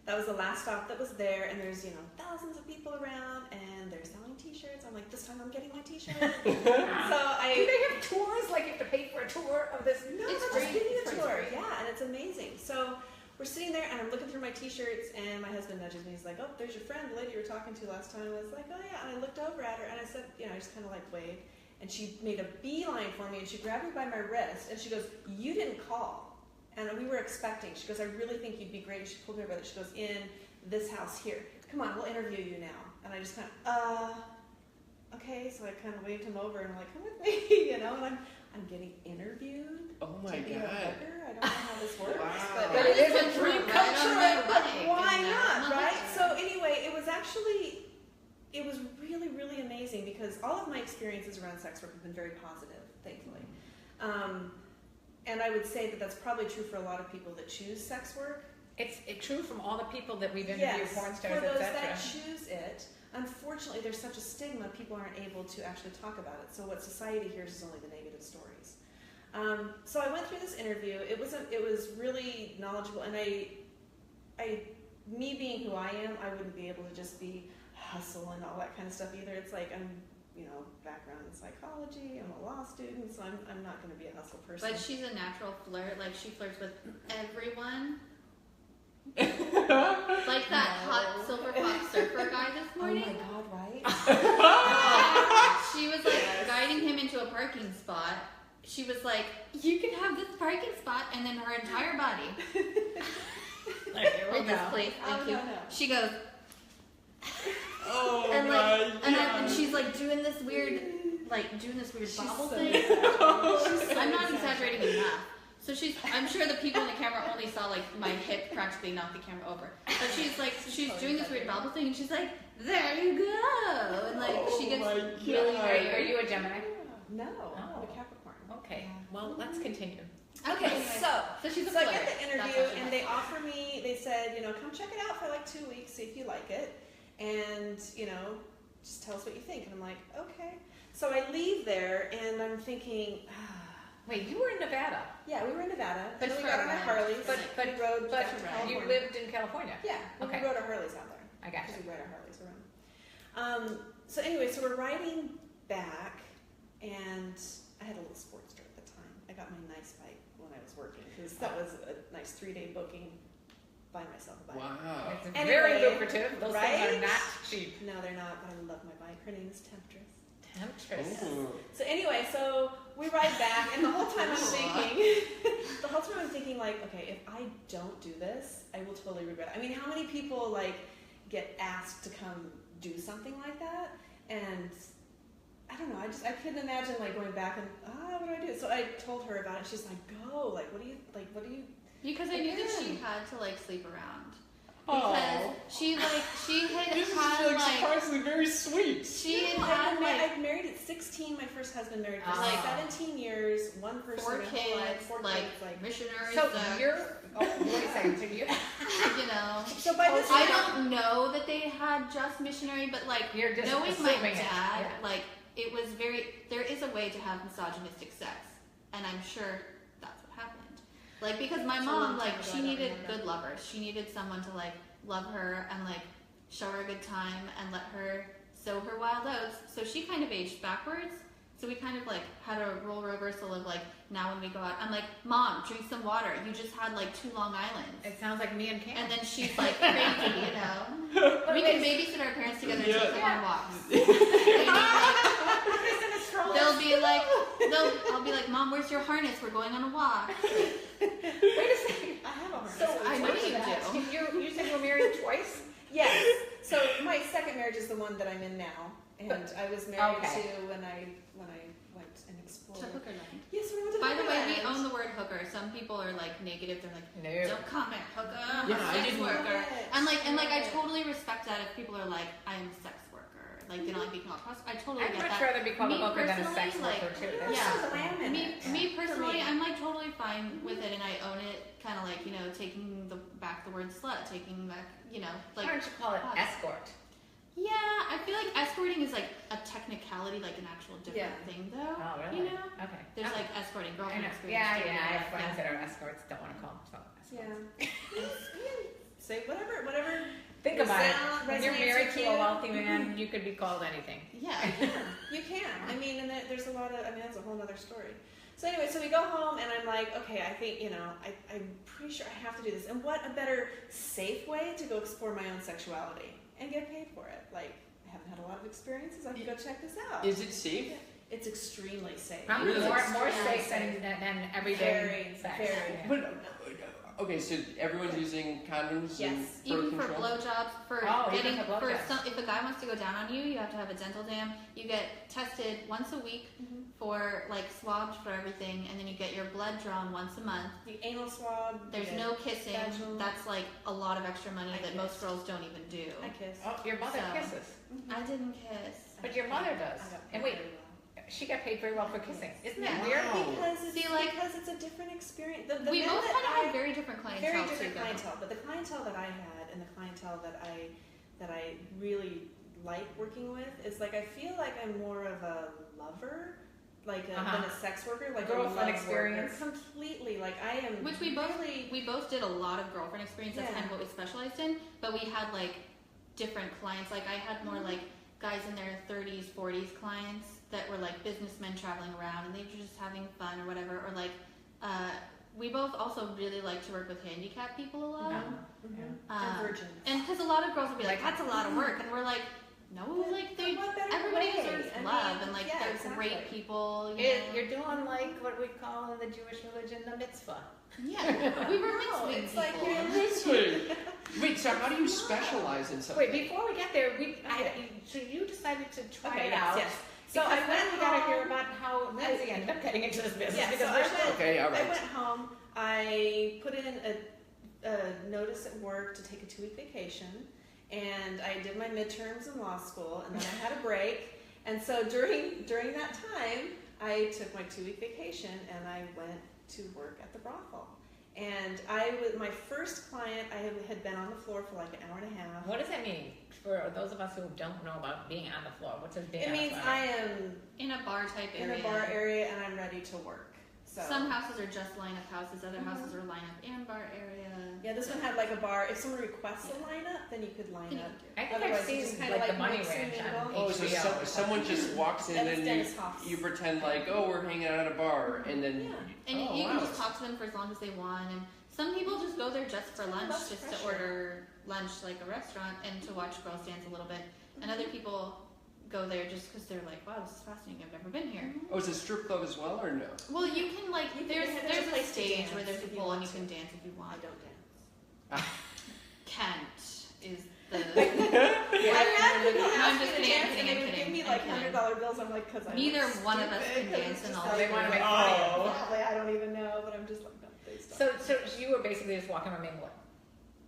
Speaker 4: That was the last stop that was there, and there's thousands of people around, and they're selling T-shirts. I'm like, this time I'm getting my T-shirt. So
Speaker 1: Do they have tours? Like you have to pay for a tour of this?
Speaker 4: No,
Speaker 3: It's
Speaker 4: they're
Speaker 3: free.
Speaker 4: just giving you
Speaker 3: It's
Speaker 4: a
Speaker 3: free.
Speaker 4: tour. Yeah, and it's amazing. So we're sitting there, and I'm looking through my T-shirts, and my husband nudges me. He's like, "Oh, there's your friend, the lady you were talking to last time." I was like, "Oh yeah," and I looked over at her, and I said, I just kind of like waved, and she made a beeline for me, and she grabbed me by my wrist, and she goes, "You didn't call," and we were expecting. She goes, "I really think you'd be great." And she pulled me over there. She goes, "In this house here. Come on, we'll interview you now." And I just kind of, okay. So I kind of waved him over, and I'm like, "Come with me," and I'm getting interviewed.
Speaker 2: Oh my
Speaker 4: to be a
Speaker 2: God.
Speaker 4: hooker. I don't know how this works,
Speaker 2: Wow.
Speaker 4: but
Speaker 1: it is a
Speaker 3: went
Speaker 1: dream
Speaker 3: from
Speaker 1: come
Speaker 3: right on
Speaker 1: true.
Speaker 3: my
Speaker 4: but
Speaker 3: bike
Speaker 4: why
Speaker 3: and
Speaker 4: not,
Speaker 3: now-
Speaker 4: right? So anyway, it was really, really amazing because all of my experiences around sex work have been very positive, thankfully. And I would say that that's probably true for a lot of people that choose sex work.
Speaker 1: It's true from all the people that we've interviewed, porn stars,
Speaker 4: for those
Speaker 1: etc.
Speaker 4: that choose it, unfortunately, there's such a stigma. People aren't able to actually talk about it. So what society hears is only the negative stories. So I went through this interview. It was really knowledgeable, and me being who I am, I wouldn't be able to just be hustle and all that kind of stuff either. It's like I'm, background in psychology. I'm a law student, so I'm not going to be a hustle person.
Speaker 3: But she's a natural flirt. Like, she flirts with everyone. Like that hot silver fox surfer guy this morning.
Speaker 4: Oh my God, right?
Speaker 3: She was like guiding him into a parking spot. She was like, "You can have this parking spot," and then her entire body.
Speaker 1: Like, here we
Speaker 3: Hold this,
Speaker 1: go.
Speaker 3: please. Thank
Speaker 4: Oh,
Speaker 3: you.
Speaker 4: no.
Speaker 3: She goes,
Speaker 2: Oh
Speaker 3: and
Speaker 2: my
Speaker 3: like, and
Speaker 2: God.
Speaker 3: she's like doing this weird bobble
Speaker 4: so
Speaker 3: thing. I'm not exaggerating enough. So I'm sure the people in the camera only saw like my hip practically knock the camera over. But she's doing this weird bobble thing, and she's like, "There you go," and like she gets
Speaker 2: my
Speaker 3: really.
Speaker 2: God.
Speaker 1: Are you a Gemini?
Speaker 4: No,
Speaker 1: Oh.
Speaker 4: I'm a Capricorn.
Speaker 1: Okay. Well, let's continue.
Speaker 4: Okay,
Speaker 3: Anyway,
Speaker 4: so
Speaker 3: she's a
Speaker 4: I
Speaker 3: flirt.
Speaker 4: get the
Speaker 3: That's
Speaker 4: interview,
Speaker 3: what she
Speaker 4: and
Speaker 3: was.
Speaker 4: they offer me. They said, come check it out for like 2 weeks, see if you like it, and just tell us what you think. And I'm like, okay. So I leave there, and I'm thinking,
Speaker 1: Wait, you were in Nevada,
Speaker 4: yeah, we were in Nevada.
Speaker 3: But
Speaker 4: Then we
Speaker 3: for
Speaker 4: got
Speaker 3: a
Speaker 4: on our
Speaker 3: ride.
Speaker 4: Harleys.
Speaker 1: but
Speaker 4: we rode
Speaker 1: but
Speaker 4: down to
Speaker 1: you
Speaker 4: California.
Speaker 1: lived in California.
Speaker 4: Yeah,
Speaker 1: Okay.
Speaker 4: we rode our Harleys out there.
Speaker 1: I got
Speaker 4: Because
Speaker 1: you.
Speaker 4: we ride our Harleys around. So anyway, so we're riding back, and I had a little Sportster at the time. I got my nice bike when I was working because that was a nice 3-day booking. Buy myself a bike.
Speaker 2: Wow.
Speaker 1: It's
Speaker 4: Anyway,
Speaker 1: very lucrative. Those things
Speaker 4: right?
Speaker 1: are not cheap.
Speaker 4: No, they're not, but I love my bike. Her name is Temptress.
Speaker 1: Temptress.
Speaker 2: Ooh.
Speaker 4: So anyway, so we ride back, and the whole time I'm thinking, like, okay, if I don't do this, I will totally regret it. I mean, how many people like get asked to come do something like that, and I don't know. I couldn't imagine like going back and what do I do? So I told her about it. She's like, go. Like, what do you?
Speaker 3: Because I knew that she
Speaker 4: Again.
Speaker 3: had to like sleep around.
Speaker 2: Oh.
Speaker 3: Because she had
Speaker 2: This is
Speaker 3: had
Speaker 2: like
Speaker 3: like
Speaker 2: surprisingly very sweet.
Speaker 3: she had
Speaker 4: I've
Speaker 3: had like
Speaker 4: I've married at 16. My first husband married for
Speaker 1: Like
Speaker 4: 17 years. One person.
Speaker 3: 4
Speaker 4: my whole life,
Speaker 3: kids,
Speaker 4: 4
Speaker 3: like
Speaker 4: kids, like.
Speaker 3: missionary
Speaker 1: So
Speaker 3: sex,
Speaker 1: you're. Oh, wait a second. So you.
Speaker 3: you know.
Speaker 4: So by this
Speaker 3: I
Speaker 4: time,
Speaker 3: don't know that they had just missionary, but like
Speaker 1: You're just
Speaker 3: knowing my
Speaker 1: assuming it,
Speaker 3: dad,
Speaker 1: yeah.
Speaker 3: like it was there is a way to have misogynistic sex, and I'm sure that's what happened. Like because my
Speaker 4: It's a
Speaker 3: mom,
Speaker 4: long time
Speaker 3: like
Speaker 4: ago,
Speaker 3: she
Speaker 4: I don't
Speaker 3: needed
Speaker 4: remember.
Speaker 3: good lovers. She needed someone to like love her and like show her a good time and let her sow her wild oats. So she kind of aged backwards. So we kind of like had a role reversal of like now when we go out, I'm like, "Mom, drink some water. You just had like 2 Long Islands."
Speaker 1: It sounds like me and Cam.
Speaker 3: And then she's like crazy, you know. We can babysit our parents together and take them on walks. They'll be like, I'll be like, "Mom, where's your harness? We're going on a walk."
Speaker 1: Wait a second.
Speaker 4: I have a harness.
Speaker 1: So
Speaker 3: I know you do.
Speaker 1: You said you were married twice.
Speaker 4: Yes. So my second marriage is the one that I'm in now, and I was married
Speaker 1: Okay.
Speaker 4: to when I went and explored.
Speaker 3: To hooker land.
Speaker 4: Yes, we went to
Speaker 3: By the way, we
Speaker 4: Hookerland.
Speaker 3: own the word hooker. Some people are like negative. They're like,
Speaker 1: No.
Speaker 3: "Don't comment, hooker,
Speaker 2: Yeah, I
Speaker 3: sex
Speaker 2: didn't know
Speaker 3: worker."
Speaker 4: that.
Speaker 3: And like I totally respect that if people are like, "I am a sex worker," like they don't like being called prostitute. I totally
Speaker 1: I'd
Speaker 3: get
Speaker 1: much
Speaker 3: that.
Speaker 1: rather be called a
Speaker 3: Me
Speaker 1: hooker than a sex
Speaker 3: personally,
Speaker 1: worker too. That's
Speaker 3: yeah.
Speaker 4: There's glam in it.
Speaker 3: Me personally,
Speaker 4: For me.
Speaker 3: I'm like totally fine with it, and I own it. Kind of like taking back the word slut, taking back like.
Speaker 1: Why don't you call it
Speaker 3: Hot.
Speaker 1: escort?
Speaker 3: Yeah, I feel like escorting is like a technicality, like an actual different thing, though.
Speaker 1: Oh, really?
Speaker 3: You know,
Speaker 1: Okay.
Speaker 3: there's
Speaker 1: Okay.
Speaker 3: like escorting,
Speaker 1: I
Speaker 3: girlfriend
Speaker 1: know.
Speaker 3: experience.
Speaker 1: Yeah,
Speaker 3: dating,
Speaker 1: I have
Speaker 3: yeah.
Speaker 1: friends that are escorts. Don't want to call themselves escorts.
Speaker 4: Yeah. Say whatever.
Speaker 1: Think
Speaker 4: Your
Speaker 1: about it.
Speaker 4: sound
Speaker 1: When you're
Speaker 4: resonates
Speaker 1: married
Speaker 4: with
Speaker 1: to
Speaker 4: you.
Speaker 1: a wealthy man, you could be called anything.
Speaker 3: Yeah.
Speaker 4: You can. I mean, and there's a lot of. I mean, that's a whole other story. So anyway, so we go home, and I'm like, okay, I think, I'm pretty sure I have to do this. And what a better, safe way to go explore my own sexuality and get paid for it. Like, I haven't had a lot of experiences. I can go check this out.
Speaker 2: Is it safe?
Speaker 4: It's extremely safe.
Speaker 1: Probably
Speaker 2: Really?
Speaker 1: more safe than everyday sex.
Speaker 4: Very.
Speaker 1: Yeah.
Speaker 2: But okay, so everyone's using condoms and
Speaker 4: Yes.
Speaker 2: birth
Speaker 3: Even for
Speaker 2: control?
Speaker 3: blowjobs,
Speaker 1: Even for blowjobs.
Speaker 3: if a guy wants to go down on you, you have to have a dental dam. You get tested once a week for like swabbed for everything, and then you get your blood drawn once a month.
Speaker 4: The anal swab.
Speaker 3: There's
Speaker 4: the
Speaker 3: no kissing.
Speaker 4: vaginal-
Speaker 3: That's like a lot of extra money
Speaker 4: I
Speaker 3: that
Speaker 4: kiss.
Speaker 3: most girls don't even do.
Speaker 4: I kiss.
Speaker 1: Oh, your mother
Speaker 3: So-
Speaker 1: kisses.
Speaker 3: I didn't kiss.
Speaker 1: But your mother does.
Speaker 4: I don't
Speaker 1: And
Speaker 4: know
Speaker 1: wait,
Speaker 4: very well.
Speaker 1: she got paid very well for kissing. Isn't
Speaker 3: Yeah.
Speaker 1: that weird?
Speaker 2: Wow.
Speaker 4: Because it's a different experience. The
Speaker 3: We
Speaker 4: men
Speaker 3: both
Speaker 4: that
Speaker 3: kind of
Speaker 4: I-
Speaker 3: had very different clientele
Speaker 4: very
Speaker 3: too,
Speaker 4: different
Speaker 3: though.
Speaker 4: clientele, but the clientele that I had and the clientele that I really like working with is like, I feel like I'm more of a lover, like than a sex worker, like
Speaker 1: Girlfriend
Speaker 4: a love
Speaker 1: experience.
Speaker 4: worker. Completely, like I am.
Speaker 3: Which we both
Speaker 4: really,
Speaker 3: we both did a lot of girlfriend experience. That's
Speaker 4: Yeah.
Speaker 3: kind of what we specialized in. But we had like different clients. Like I had more like guys in their 30s, 40s clients that were like businessmen traveling around and they were just having fun or whatever. Or like we both also really like to work with handicapped people a lot.
Speaker 4: and virgins.
Speaker 3: And because a lot of girls will be like, that's a lot of work, and we're like, no, like
Speaker 4: But what better
Speaker 3: everybody
Speaker 4: way?
Speaker 3: deserves
Speaker 4: I
Speaker 3: love,
Speaker 4: mean,
Speaker 3: and like
Speaker 4: yeah,
Speaker 3: they're
Speaker 4: exactly.
Speaker 3: great people. You know?
Speaker 1: You're doing like what we call in the Jewish religion the mitzvah.
Speaker 3: Yeah, we were
Speaker 4: No,
Speaker 3: mixed
Speaker 4: it's like
Speaker 3: people.
Speaker 2: Wait, so how do you specialize in something?
Speaker 1: Wait, before we get there, so you decided to try
Speaker 4: Okay,
Speaker 1: it
Speaker 4: yes,
Speaker 1: out.
Speaker 4: yes.
Speaker 1: So
Speaker 4: So I
Speaker 1: then
Speaker 4: went
Speaker 1: we gotta hear
Speaker 4: home.
Speaker 1: about how Lindsay ended up getting into this business.
Speaker 4: Yeah,
Speaker 1: because
Speaker 4: so
Speaker 1: we're
Speaker 4: I
Speaker 1: still-
Speaker 4: went-
Speaker 2: Okay, all
Speaker 4: I
Speaker 2: right.
Speaker 4: went home. I put in a notice at work to take a 2-week vacation, and I did my midterms in law school, and then I had a break. And so during that time, I took my 2-week vacation, and I went to work at the brothel. And my first client, I had been on the floor for like an hour and a half.
Speaker 1: What does that mean for those of us who don't know about being on the floor? What does being
Speaker 4: It
Speaker 1: on the
Speaker 4: means
Speaker 1: floor?
Speaker 4: I am
Speaker 3: In a bar type
Speaker 4: in
Speaker 3: area.
Speaker 4: a bar area and I'm ready to work. So
Speaker 3: Some houses are just line-up houses. Other houses are line-up and bar area.
Speaker 4: yeah, this one had like a bar. If someone requests a lineup, then you could line
Speaker 3: Then you
Speaker 4: up.
Speaker 3: can do it.
Speaker 1: I think
Speaker 4: Otherwise,
Speaker 1: I've seen
Speaker 4: it's just kinda
Speaker 1: like the
Speaker 4: like
Speaker 1: Money
Speaker 4: mix and
Speaker 1: Ranch on
Speaker 4: mingle.
Speaker 2: Oh, so
Speaker 1: HBO.
Speaker 2: someone just walks in
Speaker 4: That was
Speaker 2: and
Speaker 4: Dennis Hoff's.
Speaker 2: you pretend like, oh, we're hanging out at a bar, and then
Speaker 4: Yeah.
Speaker 3: And
Speaker 2: oh,
Speaker 3: you can
Speaker 2: wow.
Speaker 3: just talk to them for as long as they want. And some people just go there just for lunch,
Speaker 4: less
Speaker 3: just to
Speaker 4: pressure.
Speaker 3: order lunch like a restaurant and to watch girls dance a little bit. And other people go there just because they're like, wow, this is fascinating. I've never been here.
Speaker 2: Oh, is it a strip club as well, or no?
Speaker 3: Well, you can like
Speaker 4: You can-
Speaker 3: there's
Speaker 4: there's a
Speaker 3: a
Speaker 4: place to
Speaker 3: stage
Speaker 4: dance
Speaker 3: where there's a
Speaker 4: if you
Speaker 3: pool and
Speaker 4: want
Speaker 3: you can
Speaker 4: to.
Speaker 3: dance if you
Speaker 4: I
Speaker 3: want.
Speaker 4: don't dance.
Speaker 3: Kent is the.
Speaker 4: I've had people
Speaker 3: No, I'm
Speaker 4: ask
Speaker 3: just
Speaker 4: me to
Speaker 3: kidding,
Speaker 4: dance and they would give me
Speaker 3: I'm
Speaker 4: like
Speaker 3: kidding.
Speaker 4: $100 bills. I'm like, because I
Speaker 3: Neither
Speaker 4: look
Speaker 3: one of us
Speaker 4: stupid,
Speaker 3: can
Speaker 4: 'cause
Speaker 3: dance
Speaker 4: it's
Speaker 3: in
Speaker 4: just
Speaker 3: all
Speaker 4: like,
Speaker 1: They wanna make
Speaker 4: oh,
Speaker 1: fun of you.
Speaker 4: probably, I don't even know, but I'm just like, no, please
Speaker 1: So
Speaker 4: don't.
Speaker 1: you were basically just walking around mingling.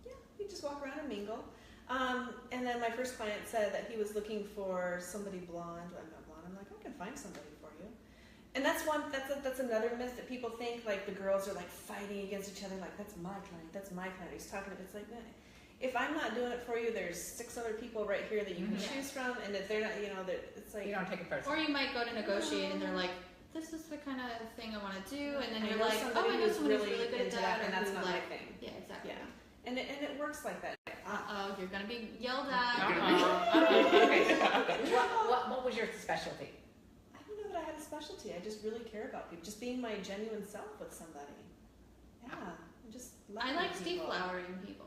Speaker 4: Yeah, you just walk around and mingle. And then my first client said that he was looking for somebody blonde. I'm not blonde. I'm like, I can find somebody for you. And that's another myth that people think like the girls are like fighting against each other. Like that's my client. That's my client. He's talking about. It's like, no. If I'm not doing it for you, there's 6 other people right here that you can
Speaker 1: Mhm.
Speaker 4: choose from. And if they're not, it's like
Speaker 1: You don't take it
Speaker 3: Or
Speaker 1: personally.
Speaker 3: you might go to negotiate and they're like, this is the kind of thing I want to do, and then
Speaker 4: I
Speaker 3: you're
Speaker 4: know
Speaker 3: like,
Speaker 4: somebody
Speaker 3: oh, I know
Speaker 4: who's
Speaker 3: someone who's really good at
Speaker 4: into
Speaker 3: that,
Speaker 4: that, and
Speaker 3: or
Speaker 4: that's
Speaker 3: who
Speaker 4: not my
Speaker 3: like,
Speaker 4: thing.
Speaker 3: yeah, exactly.
Speaker 4: Yeah, and it works like that.
Speaker 3: Oh, you're gonna be yelled
Speaker 1: Uh-oh.
Speaker 3: at.
Speaker 1: Okay. What was your specialty?
Speaker 4: I don't know that I had a specialty. I just really care about people. Just being my genuine self with somebody. Yeah, I'm just.
Speaker 3: I
Speaker 4: loving
Speaker 3: like
Speaker 4: people.
Speaker 3: deflowering people.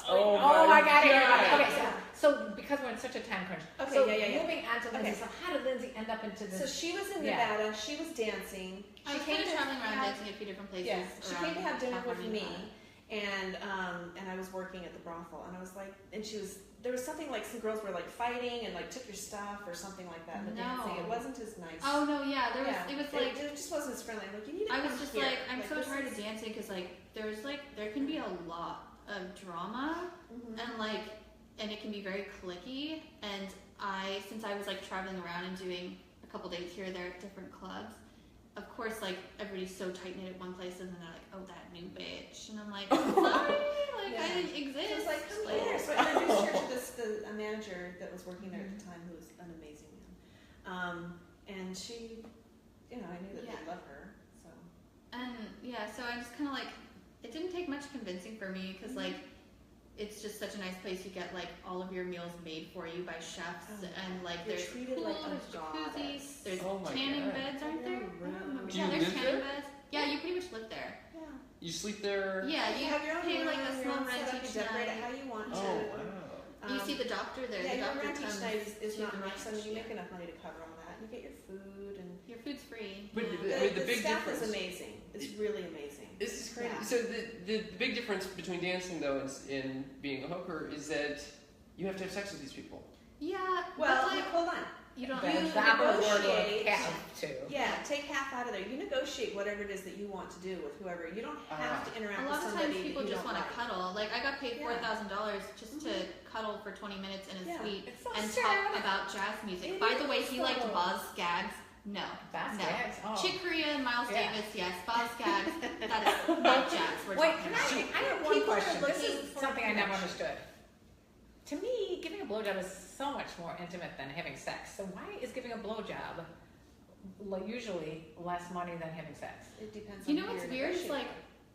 Speaker 2: Oh
Speaker 1: I got it.
Speaker 2: God.
Speaker 1: Okay, so because we're in such a time crunch.
Speaker 4: Okay,
Speaker 1: so
Speaker 4: yeah.
Speaker 1: moving on to Lindsay.
Speaker 4: Okay.
Speaker 1: So how did Lindsay end up into
Speaker 4: So
Speaker 1: this?
Speaker 4: she was in
Speaker 1: Yeah.
Speaker 4: Nevada. She was dancing.
Speaker 3: I was kind of traveling around dancing at a few different places.
Speaker 4: Yes, she came to have dinner with
Speaker 3: California,
Speaker 4: me, and I was working at the brothel, and I was like, and there was something like some girls were like fighting and like took your stuff or something like that. The
Speaker 3: No.
Speaker 4: dancing, it wasn't as nice.
Speaker 3: Oh no, yeah, there was.
Speaker 4: Yeah.
Speaker 3: It was like
Speaker 4: it just wasn't as friendly. I'm like, you need to
Speaker 3: I
Speaker 4: come
Speaker 3: was just
Speaker 4: here.
Speaker 3: like, I'm so
Speaker 4: this
Speaker 3: tired
Speaker 4: is-
Speaker 3: of dancing because like there can be a lot of drama
Speaker 4: Mhm.
Speaker 3: and it can be very cliquey. And since I was like traveling around and doing a couple days here or there at different clubs, of course, like everybody's so tight knit at one place, and then they're like, "Oh, that new bitch," and I'm like, "Sorry, like
Speaker 4: Yeah.
Speaker 3: I didn't exist."
Speaker 4: She was like, come
Speaker 3: Like,
Speaker 4: here. So I introduced her to a manager that was working there at the time, who was an amazing man. And she, I knew that
Speaker 3: Yeah.
Speaker 4: they love her. So
Speaker 3: And yeah, so I just kind of like, it didn't take much convincing for me because like, it's just such a nice place. You get like all of your meals made for you by chefs,
Speaker 4: Oh,
Speaker 3: and like
Speaker 4: you're
Speaker 3: there's
Speaker 4: treated
Speaker 3: pool,
Speaker 4: like a
Speaker 3: there's jacuzzi,
Speaker 4: goddess.
Speaker 3: there's
Speaker 2: Oh my
Speaker 3: tanning
Speaker 2: God.
Speaker 3: beds, aren't there? I don't remember
Speaker 2: Do you
Speaker 3: Yeah, there's
Speaker 2: live
Speaker 3: tanning
Speaker 2: there?
Speaker 3: beds. Yeah, you pretty much live there.
Speaker 4: Yeah.
Speaker 2: You sleep there?
Speaker 3: Yeah, you
Speaker 4: have your own
Speaker 3: pay
Speaker 4: room,
Speaker 3: like a
Speaker 4: your
Speaker 3: small
Speaker 4: own
Speaker 3: rent
Speaker 4: setup,
Speaker 3: each
Speaker 4: you decorate it
Speaker 3: night.
Speaker 4: how you want
Speaker 2: Oh,
Speaker 4: to.
Speaker 2: wow.
Speaker 3: You see the doctor there.
Speaker 4: Yeah,
Speaker 3: the
Speaker 4: your
Speaker 3: doctor
Speaker 4: rent each
Speaker 3: comes
Speaker 4: night is
Speaker 3: to
Speaker 4: not
Speaker 3: the
Speaker 4: much. I mean,
Speaker 3: ranch.
Speaker 4: you make enough money to cover all that. You get your food and
Speaker 3: Your food's free.
Speaker 2: But
Speaker 3: yeah.
Speaker 2: With the
Speaker 4: the
Speaker 2: big
Speaker 4: staff
Speaker 2: difference-
Speaker 4: is amazing. It's really amazing.
Speaker 2: This is crazy.
Speaker 4: Yeah.
Speaker 2: So the big difference between dancing though and being a hooker is that you have to have sex with these people.
Speaker 3: Yeah,
Speaker 4: Well,
Speaker 3: but like
Speaker 4: hold on.
Speaker 3: you don't.
Speaker 1: The
Speaker 4: You
Speaker 1: opposite word
Speaker 4: negotiate.
Speaker 1: would have to.
Speaker 4: Yeah, take half out of there. You negotiate whatever it is that you want to do with whoever. You don't have to interact
Speaker 3: A lot
Speaker 4: with
Speaker 3: of
Speaker 4: somebody
Speaker 3: times people
Speaker 4: that you
Speaker 3: just
Speaker 4: don't
Speaker 3: want to
Speaker 4: like.
Speaker 3: cuddle. Like I got paid
Speaker 4: Yeah.
Speaker 3: $4,000 just to cuddle for 20 minutes in a
Speaker 4: Yeah.
Speaker 3: suite
Speaker 1: It's so
Speaker 3: and
Speaker 1: sad.
Speaker 3: talk about jazz music.
Speaker 4: It
Speaker 3: By the way,
Speaker 4: is,
Speaker 3: he liked
Speaker 4: though.
Speaker 3: Boz Scaggs. No,
Speaker 1: That's
Speaker 3: no.
Speaker 1: it. Oh.
Speaker 3: Chick Corea and Miles
Speaker 1: Yeah.
Speaker 3: Davis, yes. Boz Scaggs, that is not jazz. We're
Speaker 1: Wait,
Speaker 3: talking
Speaker 1: can
Speaker 3: about.
Speaker 1: I have one
Speaker 4: People are
Speaker 1: question. This
Speaker 4: looking
Speaker 1: is
Speaker 4: for
Speaker 1: something I never
Speaker 4: connection.
Speaker 1: understood. To me, giving a blowjob is so much more intimate than having sex. So why is giving a blowjob usually less money than having sex?
Speaker 4: It depends.
Speaker 3: You
Speaker 4: on
Speaker 3: know
Speaker 4: who
Speaker 3: what's
Speaker 4: you're
Speaker 3: weird is like
Speaker 4: negotiating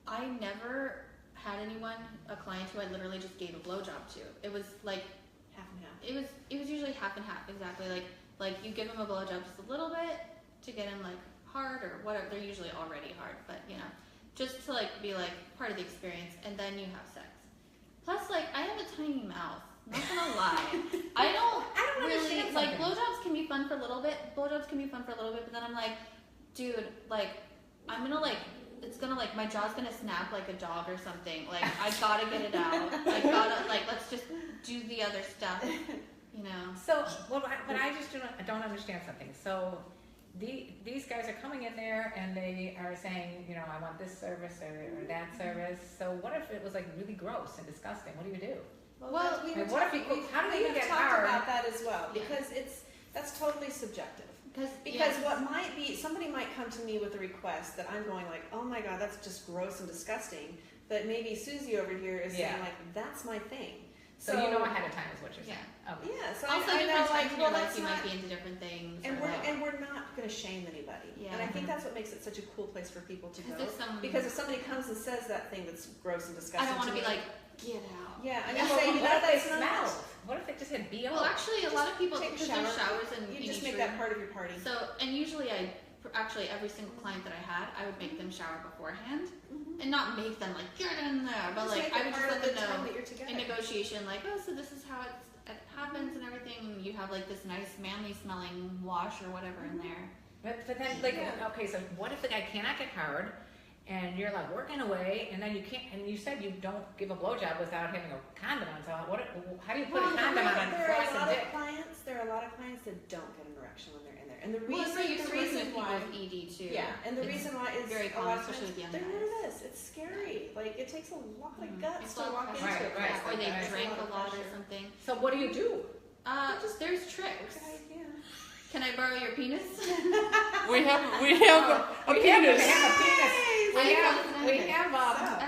Speaker 3: I never had anyone, a client who I literally just gave a blowjob to. It was like
Speaker 4: with. Half and half.
Speaker 3: it was usually half and half, exactly. Like you give them a blowjob just a little bit to get them like hard or whatever. They're usually already hard, but you know, just to like be like part of the experience, and then you have sex. Plus, like I have a tiny mouth. Not gonna lie, I don't really
Speaker 1: understand
Speaker 3: like
Speaker 1: something.
Speaker 3: blowjobs. Can be fun for a little bit. Blowjobs can be fun for a little bit, but then I'm like, dude, like I'm gonna like. It's gonna like my jaw's gonna snap like a dog or something. Like I gotta get it out. I gotta like let's just do the other stuff. You know.
Speaker 1: So, but I just don't understand something. So, these guys are coming in there and they are saying, you know, I want this service or that service. So, what if it was like really gross and disgusting? What do you do?
Speaker 3: Well,
Speaker 4: we
Speaker 1: and
Speaker 4: were
Speaker 1: what if
Speaker 4: talking-
Speaker 1: you- how do we
Speaker 4: we
Speaker 1: even
Speaker 4: have
Speaker 1: get
Speaker 4: talked
Speaker 1: hard?
Speaker 4: about that as well
Speaker 3: Yeah.
Speaker 4: because that's totally subjective.
Speaker 3: Because
Speaker 4: What might be somebody might come to me with a request that I'm going like, oh my god, that's just gross and disgusting. But maybe Susie over here is
Speaker 1: Yeah.
Speaker 4: saying like, that's my thing.
Speaker 1: So, you know ahead of time is what you're saying. Okay.
Speaker 4: Yeah. So
Speaker 3: also
Speaker 4: I
Speaker 3: different
Speaker 4: know
Speaker 3: times
Speaker 4: like,
Speaker 3: in
Speaker 4: well,
Speaker 3: your life
Speaker 4: that's
Speaker 3: you
Speaker 4: not.
Speaker 3: might be into different things.
Speaker 4: And
Speaker 3: or
Speaker 4: we're not going to shame anybody.
Speaker 3: Yeah.
Speaker 4: And I think that's what makes it such a cool place for people to go.
Speaker 3: Because
Speaker 4: Because if
Speaker 3: if
Speaker 4: somebody comes and says that thing that's gross and disgusting,
Speaker 3: I don't want to
Speaker 4: me,
Speaker 3: be like, get out.
Speaker 4: yeah, I
Speaker 1: Yeah,
Speaker 4: just
Speaker 1: but
Speaker 4: say, you know,
Speaker 1: what if they
Speaker 4: that's not.
Speaker 1: smell? What if they just had BO?
Speaker 3: Well, actually, a lot of people
Speaker 4: take a
Speaker 3: because there's
Speaker 4: shower.
Speaker 3: showers and
Speaker 4: You
Speaker 3: in
Speaker 4: just
Speaker 3: each
Speaker 4: make
Speaker 3: room.
Speaker 4: that part of your party.
Speaker 3: So, and usually actually every single client that I had, I would make them shower beforehand, and not make them like get in there, but
Speaker 4: Just
Speaker 3: like
Speaker 4: make
Speaker 3: I
Speaker 4: it
Speaker 3: would just
Speaker 4: part
Speaker 3: let
Speaker 4: of
Speaker 3: them
Speaker 4: the time
Speaker 3: know
Speaker 4: that you're together.
Speaker 3: in negotiation, like, oh, so this is how it happens and everything, and you have like this nice manly smelling wash or whatever in there.
Speaker 1: But then, like,
Speaker 4: Yeah.
Speaker 1: okay, so what if the guy cannot get hard, and you're like working away, and then you can't, and you said you don't give a blowjob without having a condom on, so how do you put a condom on
Speaker 4: there are a
Speaker 1: flaccid
Speaker 4: lot
Speaker 1: dick?
Speaker 4: of clients. There are a lot of clients that don't get an erection when they're in there, and the
Speaker 3: Well,
Speaker 4: reason,
Speaker 3: we're used
Speaker 4: the
Speaker 3: to working
Speaker 4: reason
Speaker 3: with people
Speaker 4: why,
Speaker 3: with ED too.
Speaker 4: yeah, and the
Speaker 3: It's
Speaker 4: reason why is
Speaker 3: very
Speaker 4: a
Speaker 3: common,
Speaker 4: lot of
Speaker 3: especially
Speaker 4: times
Speaker 3: with young
Speaker 4: they're
Speaker 3: guys.
Speaker 4: nervous. It's scary. Like it takes a lot of guts
Speaker 3: It's
Speaker 4: to
Speaker 3: all
Speaker 4: walk into
Speaker 3: pressure.
Speaker 4: it.
Speaker 1: Right,
Speaker 3: Yeah, or they
Speaker 1: right.
Speaker 3: drank
Speaker 4: It's
Speaker 3: a lot or
Speaker 4: pressure.
Speaker 3: something.
Speaker 1: So what do you do?
Speaker 3: There's tricks.
Speaker 4: Okay, yeah.
Speaker 3: Can I borrow your penis?
Speaker 2: We have a
Speaker 1: We have a
Speaker 2: penis.
Speaker 1: penis.
Speaker 3: Nice.
Speaker 1: We have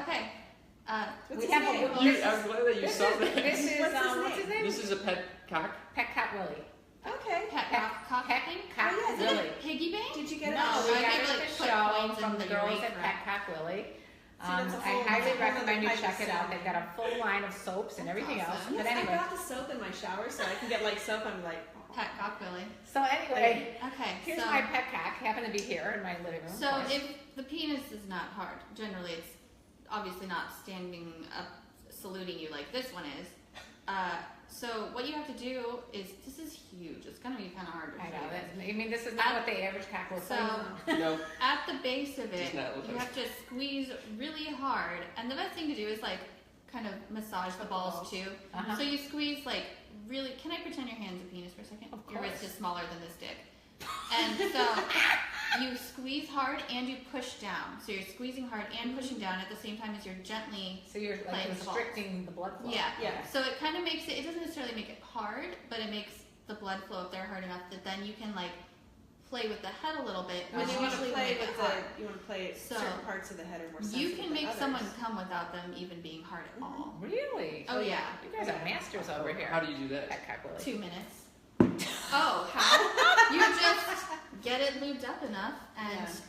Speaker 3: Okay.
Speaker 4: What's
Speaker 1: we
Speaker 4: his
Speaker 1: have a
Speaker 4: name?
Speaker 2: I'm glad that you
Speaker 1: this
Speaker 2: saw
Speaker 1: is
Speaker 2: that.
Speaker 1: this is
Speaker 4: What's his
Speaker 1: what's his name?
Speaker 2: This is a pet cock.
Speaker 1: Pet Cat Willie.
Speaker 4: Okay.
Speaker 3: Pet cock
Speaker 1: Pet
Speaker 3: thing?
Speaker 1: Cat
Speaker 4: Oh, yeah,
Speaker 3: Is it
Speaker 1: Willie.
Speaker 3: a piggy bank?
Speaker 4: Did you get it?
Speaker 1: No,
Speaker 3: Oh,
Speaker 1: we
Speaker 3: I
Speaker 1: got
Speaker 3: think,
Speaker 1: it
Speaker 3: like,
Speaker 1: at the
Speaker 3: put
Speaker 1: show
Speaker 3: coins in
Speaker 1: from the
Speaker 3: the
Speaker 1: girls
Speaker 3: urethra.
Speaker 1: at Pet Cock Willie.
Speaker 4: that's a
Speaker 1: I
Speaker 4: whole-
Speaker 1: highly
Speaker 4: whole
Speaker 1: recommend you
Speaker 4: other
Speaker 1: check
Speaker 4: type
Speaker 1: it
Speaker 4: of
Speaker 1: out. They've got a full line of soaps and everything else.
Speaker 3: awesome.
Speaker 4: Yes,
Speaker 1: But
Speaker 4: I
Speaker 1: anyway,
Speaker 4: got the soap in my shower, so I can get like soap. I'm like,
Speaker 3: Pet cock Willie.
Speaker 1: so anyway,
Speaker 3: Okay,
Speaker 1: here's
Speaker 3: so
Speaker 1: my pet cock. Happen to be here in my living room.
Speaker 3: so
Speaker 1: of course.
Speaker 3: if the penis is not hard, generally it's obviously not standing up saluting you like this one is. So what you have to do is, this is huge. It's gonna be kind of hard to
Speaker 1: I
Speaker 3: show
Speaker 1: know
Speaker 3: you.
Speaker 1: that. I mean, this is not what the average cock looks
Speaker 3: So-
Speaker 1: like.
Speaker 2: No.
Speaker 3: At the base of it,
Speaker 2: Does not look
Speaker 3: you
Speaker 2: like-
Speaker 3: have to squeeze really hard, and the best thing to do is like kind of massage the balls too.
Speaker 1: Uh-huh.
Speaker 3: So you squeeze like really. Can I pretend your hand's a penis for a second?
Speaker 1: Of
Speaker 3: Your wrist
Speaker 1: course.
Speaker 3: is smaller than this dick, and so you squeeze hard and you push down. So you're squeezing hard and pushing down at the same time as you're gently.
Speaker 1: So you're like
Speaker 3: Playing the balls.
Speaker 1: constricting the blood flow.
Speaker 3: Yeah.
Speaker 4: yeah.
Speaker 3: So it kind of makes it. It doesn't necessarily make it hard, but it makes the blood flow up there hard enough that then you can like play with the head a little bit.
Speaker 4: When
Speaker 3: which
Speaker 4: you want to
Speaker 3: usually
Speaker 4: play
Speaker 3: make it
Speaker 4: with
Speaker 3: hard.
Speaker 4: you want to play
Speaker 3: So,
Speaker 4: certain parts of the head are more sensitive
Speaker 3: You can
Speaker 4: than
Speaker 3: make
Speaker 4: others.
Speaker 3: someone come without them even being hard at all.
Speaker 1: Really?
Speaker 3: Oh yeah,
Speaker 1: You guys are masters over here.
Speaker 2: How do you do that?
Speaker 1: Pet Cock Willie.
Speaker 3: 2 minutes. Oh, how? You just get it lubed up enough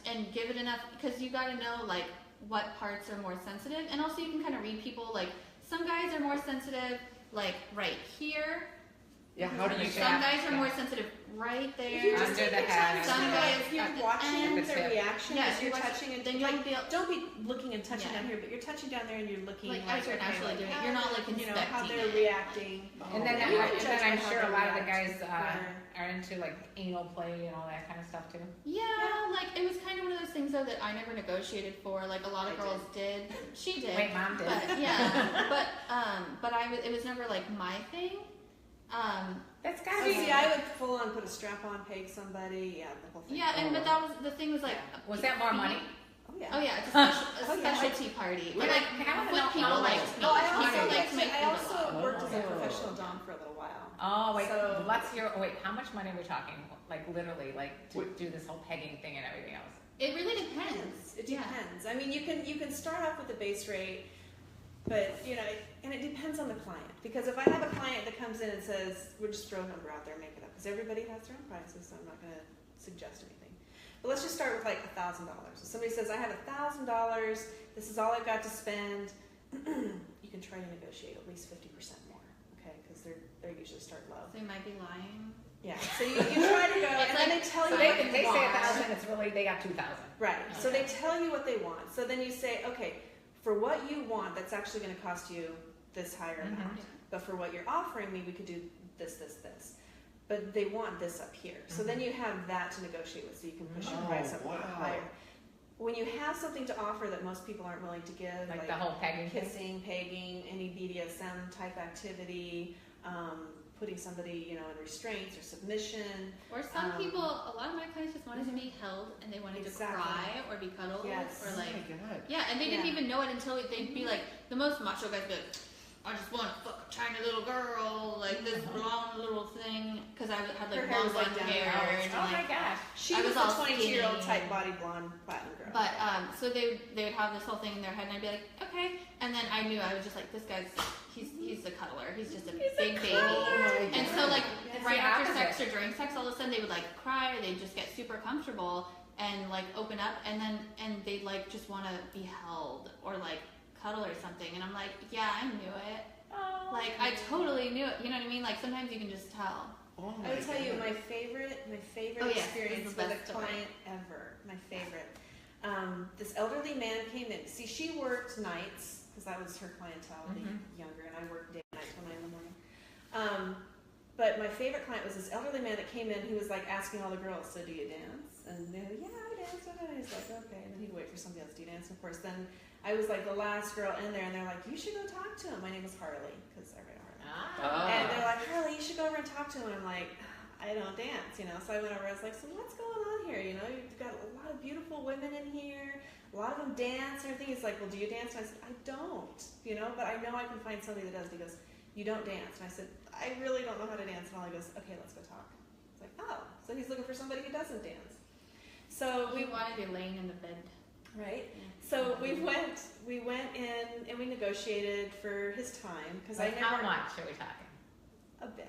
Speaker 3: and give it enough, because you got to know like what parts are more sensitive, and also you can kind of read people. Like some guys are more sensitive, like right here.
Speaker 2: Yeah, how do you
Speaker 3: Some guys are more sensitive right there.
Speaker 4: If you just
Speaker 1: Under
Speaker 4: take
Speaker 1: the
Speaker 4: your time,
Speaker 1: head.
Speaker 3: Some guys
Speaker 4: if you're
Speaker 3: at the
Speaker 4: watching
Speaker 3: end.
Speaker 4: their reaction
Speaker 3: Yeah,
Speaker 4: as
Speaker 3: if
Speaker 4: you're
Speaker 3: you watch-
Speaker 4: touching and
Speaker 3: then you'll
Speaker 4: like,
Speaker 3: be
Speaker 4: don't be looking and touching
Speaker 3: Yeah.
Speaker 4: down here, but you're touching down there and you're looking
Speaker 3: Like, as you're
Speaker 4: okay,
Speaker 3: naturally
Speaker 4: like,
Speaker 3: doing it.
Speaker 4: how
Speaker 3: You're not,
Speaker 4: they're,
Speaker 3: like,
Speaker 4: you know, how
Speaker 3: inspecting
Speaker 4: they're
Speaker 3: it.
Speaker 4: reacting.
Speaker 1: And then,
Speaker 2: Oh,
Speaker 4: You
Speaker 2: wow.
Speaker 4: can
Speaker 1: and
Speaker 4: judge
Speaker 1: then I'm
Speaker 4: by how
Speaker 1: sure a
Speaker 4: they
Speaker 1: lot of the
Speaker 4: react,
Speaker 1: guys
Speaker 4: or-
Speaker 1: are into like anal play and all that kind of stuff too.
Speaker 3: Yeah, like it was kind of one of those things though that I never negotiated for. Like a lot of
Speaker 4: I
Speaker 3: girls did. She did.
Speaker 1: Wait, mom did.
Speaker 3: But yeah, but it was never like my thing.
Speaker 1: That's
Speaker 4: Oh,
Speaker 1: gotta be.
Speaker 4: see, I would full on put a strap on, peg somebody, yeah, the whole thing.
Speaker 3: Yeah, and but that was the thing was like.
Speaker 1: Was that more money?
Speaker 4: Oh yeah.
Speaker 3: Oh yeah, it's a
Speaker 4: Oh, yeah.
Speaker 3: specialty party.
Speaker 1: Yeah,
Speaker 3: But like
Speaker 1: I wanna
Speaker 3: what
Speaker 1: know
Speaker 3: people
Speaker 1: how
Speaker 3: like
Speaker 1: much.
Speaker 3: to
Speaker 4: Oh, I
Speaker 3: make.
Speaker 4: also,
Speaker 3: People like to make
Speaker 4: I
Speaker 3: food a
Speaker 4: also
Speaker 3: lot.
Speaker 4: worked as a
Speaker 2: Oh.
Speaker 4: professional dom for a little while.
Speaker 1: Oh wait,
Speaker 4: So-
Speaker 1: let's hear. Wait, how much money are we talking? Like literally, like to
Speaker 2: Wait.
Speaker 1: do this whole pegging thing and everything else.
Speaker 3: It really depends.
Speaker 4: It
Speaker 3: Yeah.
Speaker 4: depends. I mean, you can start off with the base rate, but you know, and it depends on the client. Because if I have a client that comes in and says, "We'll just throw a number out there and make it up," because everybody has their own prices, so I'm not going to suggest anything. But let's just start with like $1,000. If somebody says, "I have $1,000. This is all I've got to spend," you can try to negotiate at least 50% more, okay? Because they usually start low.
Speaker 3: So you might be lying.
Speaker 4: Yeah. So you try to go, and then they tell
Speaker 1: So
Speaker 4: you what
Speaker 1: they say
Speaker 4: want.
Speaker 1: 1,000. It's really they got 2,000.
Speaker 4: Right. So
Speaker 1: Okay.
Speaker 4: they tell you what they want. So then you say, okay, for what you want, that's actually going to cost you this higher
Speaker 1: Mhm.
Speaker 4: amount. But for what you're offering me, we could do this, this, this. But they want this up here. So then you have that to negotiate with, so you can push your
Speaker 2: Oh,
Speaker 4: price up a little
Speaker 2: wow.
Speaker 4: higher. When you have something to offer that most people aren't willing to give,
Speaker 1: Like the whole pegging thing.
Speaker 4: kissing, pegging, any BDSM type activity, putting somebody, you know, in restraints or submission.
Speaker 3: Or some
Speaker 4: Um,
Speaker 3: people, a lot of my clients just wanted to be held and they wanted
Speaker 4: Exactly.
Speaker 3: to cry or be cuddled
Speaker 4: Yes.
Speaker 3: or like.
Speaker 2: Oh my god.
Speaker 3: Yeah, and they didn't
Speaker 4: Yeah.
Speaker 3: even know it until they'd be like, the most macho guys be like, I just want to fuck a tiny little girl, like this blonde little thing, because I had
Speaker 4: Her
Speaker 3: like
Speaker 4: hair
Speaker 3: long
Speaker 4: was, like,
Speaker 3: blonde
Speaker 4: down
Speaker 3: hair.
Speaker 4: her
Speaker 3: And,
Speaker 1: Oh my
Speaker 3: like,
Speaker 1: gosh.
Speaker 4: She
Speaker 3: I
Speaker 4: was
Speaker 3: was
Speaker 4: a
Speaker 3: all
Speaker 4: 22-year-old
Speaker 3: skinny.
Speaker 4: type body blonde platinum girl.
Speaker 3: But so they would have this whole thing in their head, and I'd be like, okay. And then I knew I was just like, this guy's he's a cuddler. He's just a big baby. And so like
Speaker 1: That's
Speaker 3: right
Speaker 1: the
Speaker 3: after
Speaker 1: opposite.
Speaker 3: sex or during sex, all of a sudden they would like cry, or they'd just get super comfortable and like open up, and they'd like just want to be held or like cuddle or something. And I'm like, yeah, I knew it.
Speaker 1: Oh.
Speaker 3: Like I totally knew it. You know what I mean? Like sometimes you can just tell.
Speaker 2: Oh
Speaker 4: I would tell you
Speaker 2: God.
Speaker 4: my favorite
Speaker 3: Oh, yes,
Speaker 4: experience
Speaker 3: this is the
Speaker 4: with a
Speaker 3: best story.
Speaker 4: client ever. My favorite. This elderly man came in. See, she worked nights because that was her clientele, being younger, and I worked day and night till 9 in the morning. But my favorite client was this elderly man that came in who was like asking all the girls, "So do you dance?" And they're like, "Yeah, I dance." And he's like, "Okay." And then he'd wait for somebody else to dance. And of course, then I was like the last girl in there, and they're like, "You should go talk to him." My name was Harley because I write Harley.
Speaker 1: Ah.
Speaker 4: And they're like, "Harley, you should go over and talk to him." And I'm like, "I don't dance, you know." So I went over. I was like, "So what's going on here? You know, you've got a lot of beautiful women in here. A lot of them dance and everything." He's like, "Well, do you dance?" And I said, "I don't, you know, but I know I can find somebody that does." And he goes, "You don't dance?" And I said, "I really don't know how to dance." And all he goes, "Okay, let's go talk." It's like, oh, so he's looking for somebody who doesn't dance. So
Speaker 3: We wanted to be laying in the bed.
Speaker 4: right. So we went in and we negotiated for his time because
Speaker 1: Like
Speaker 4: I never
Speaker 1: how much are we talking?
Speaker 4: a bit.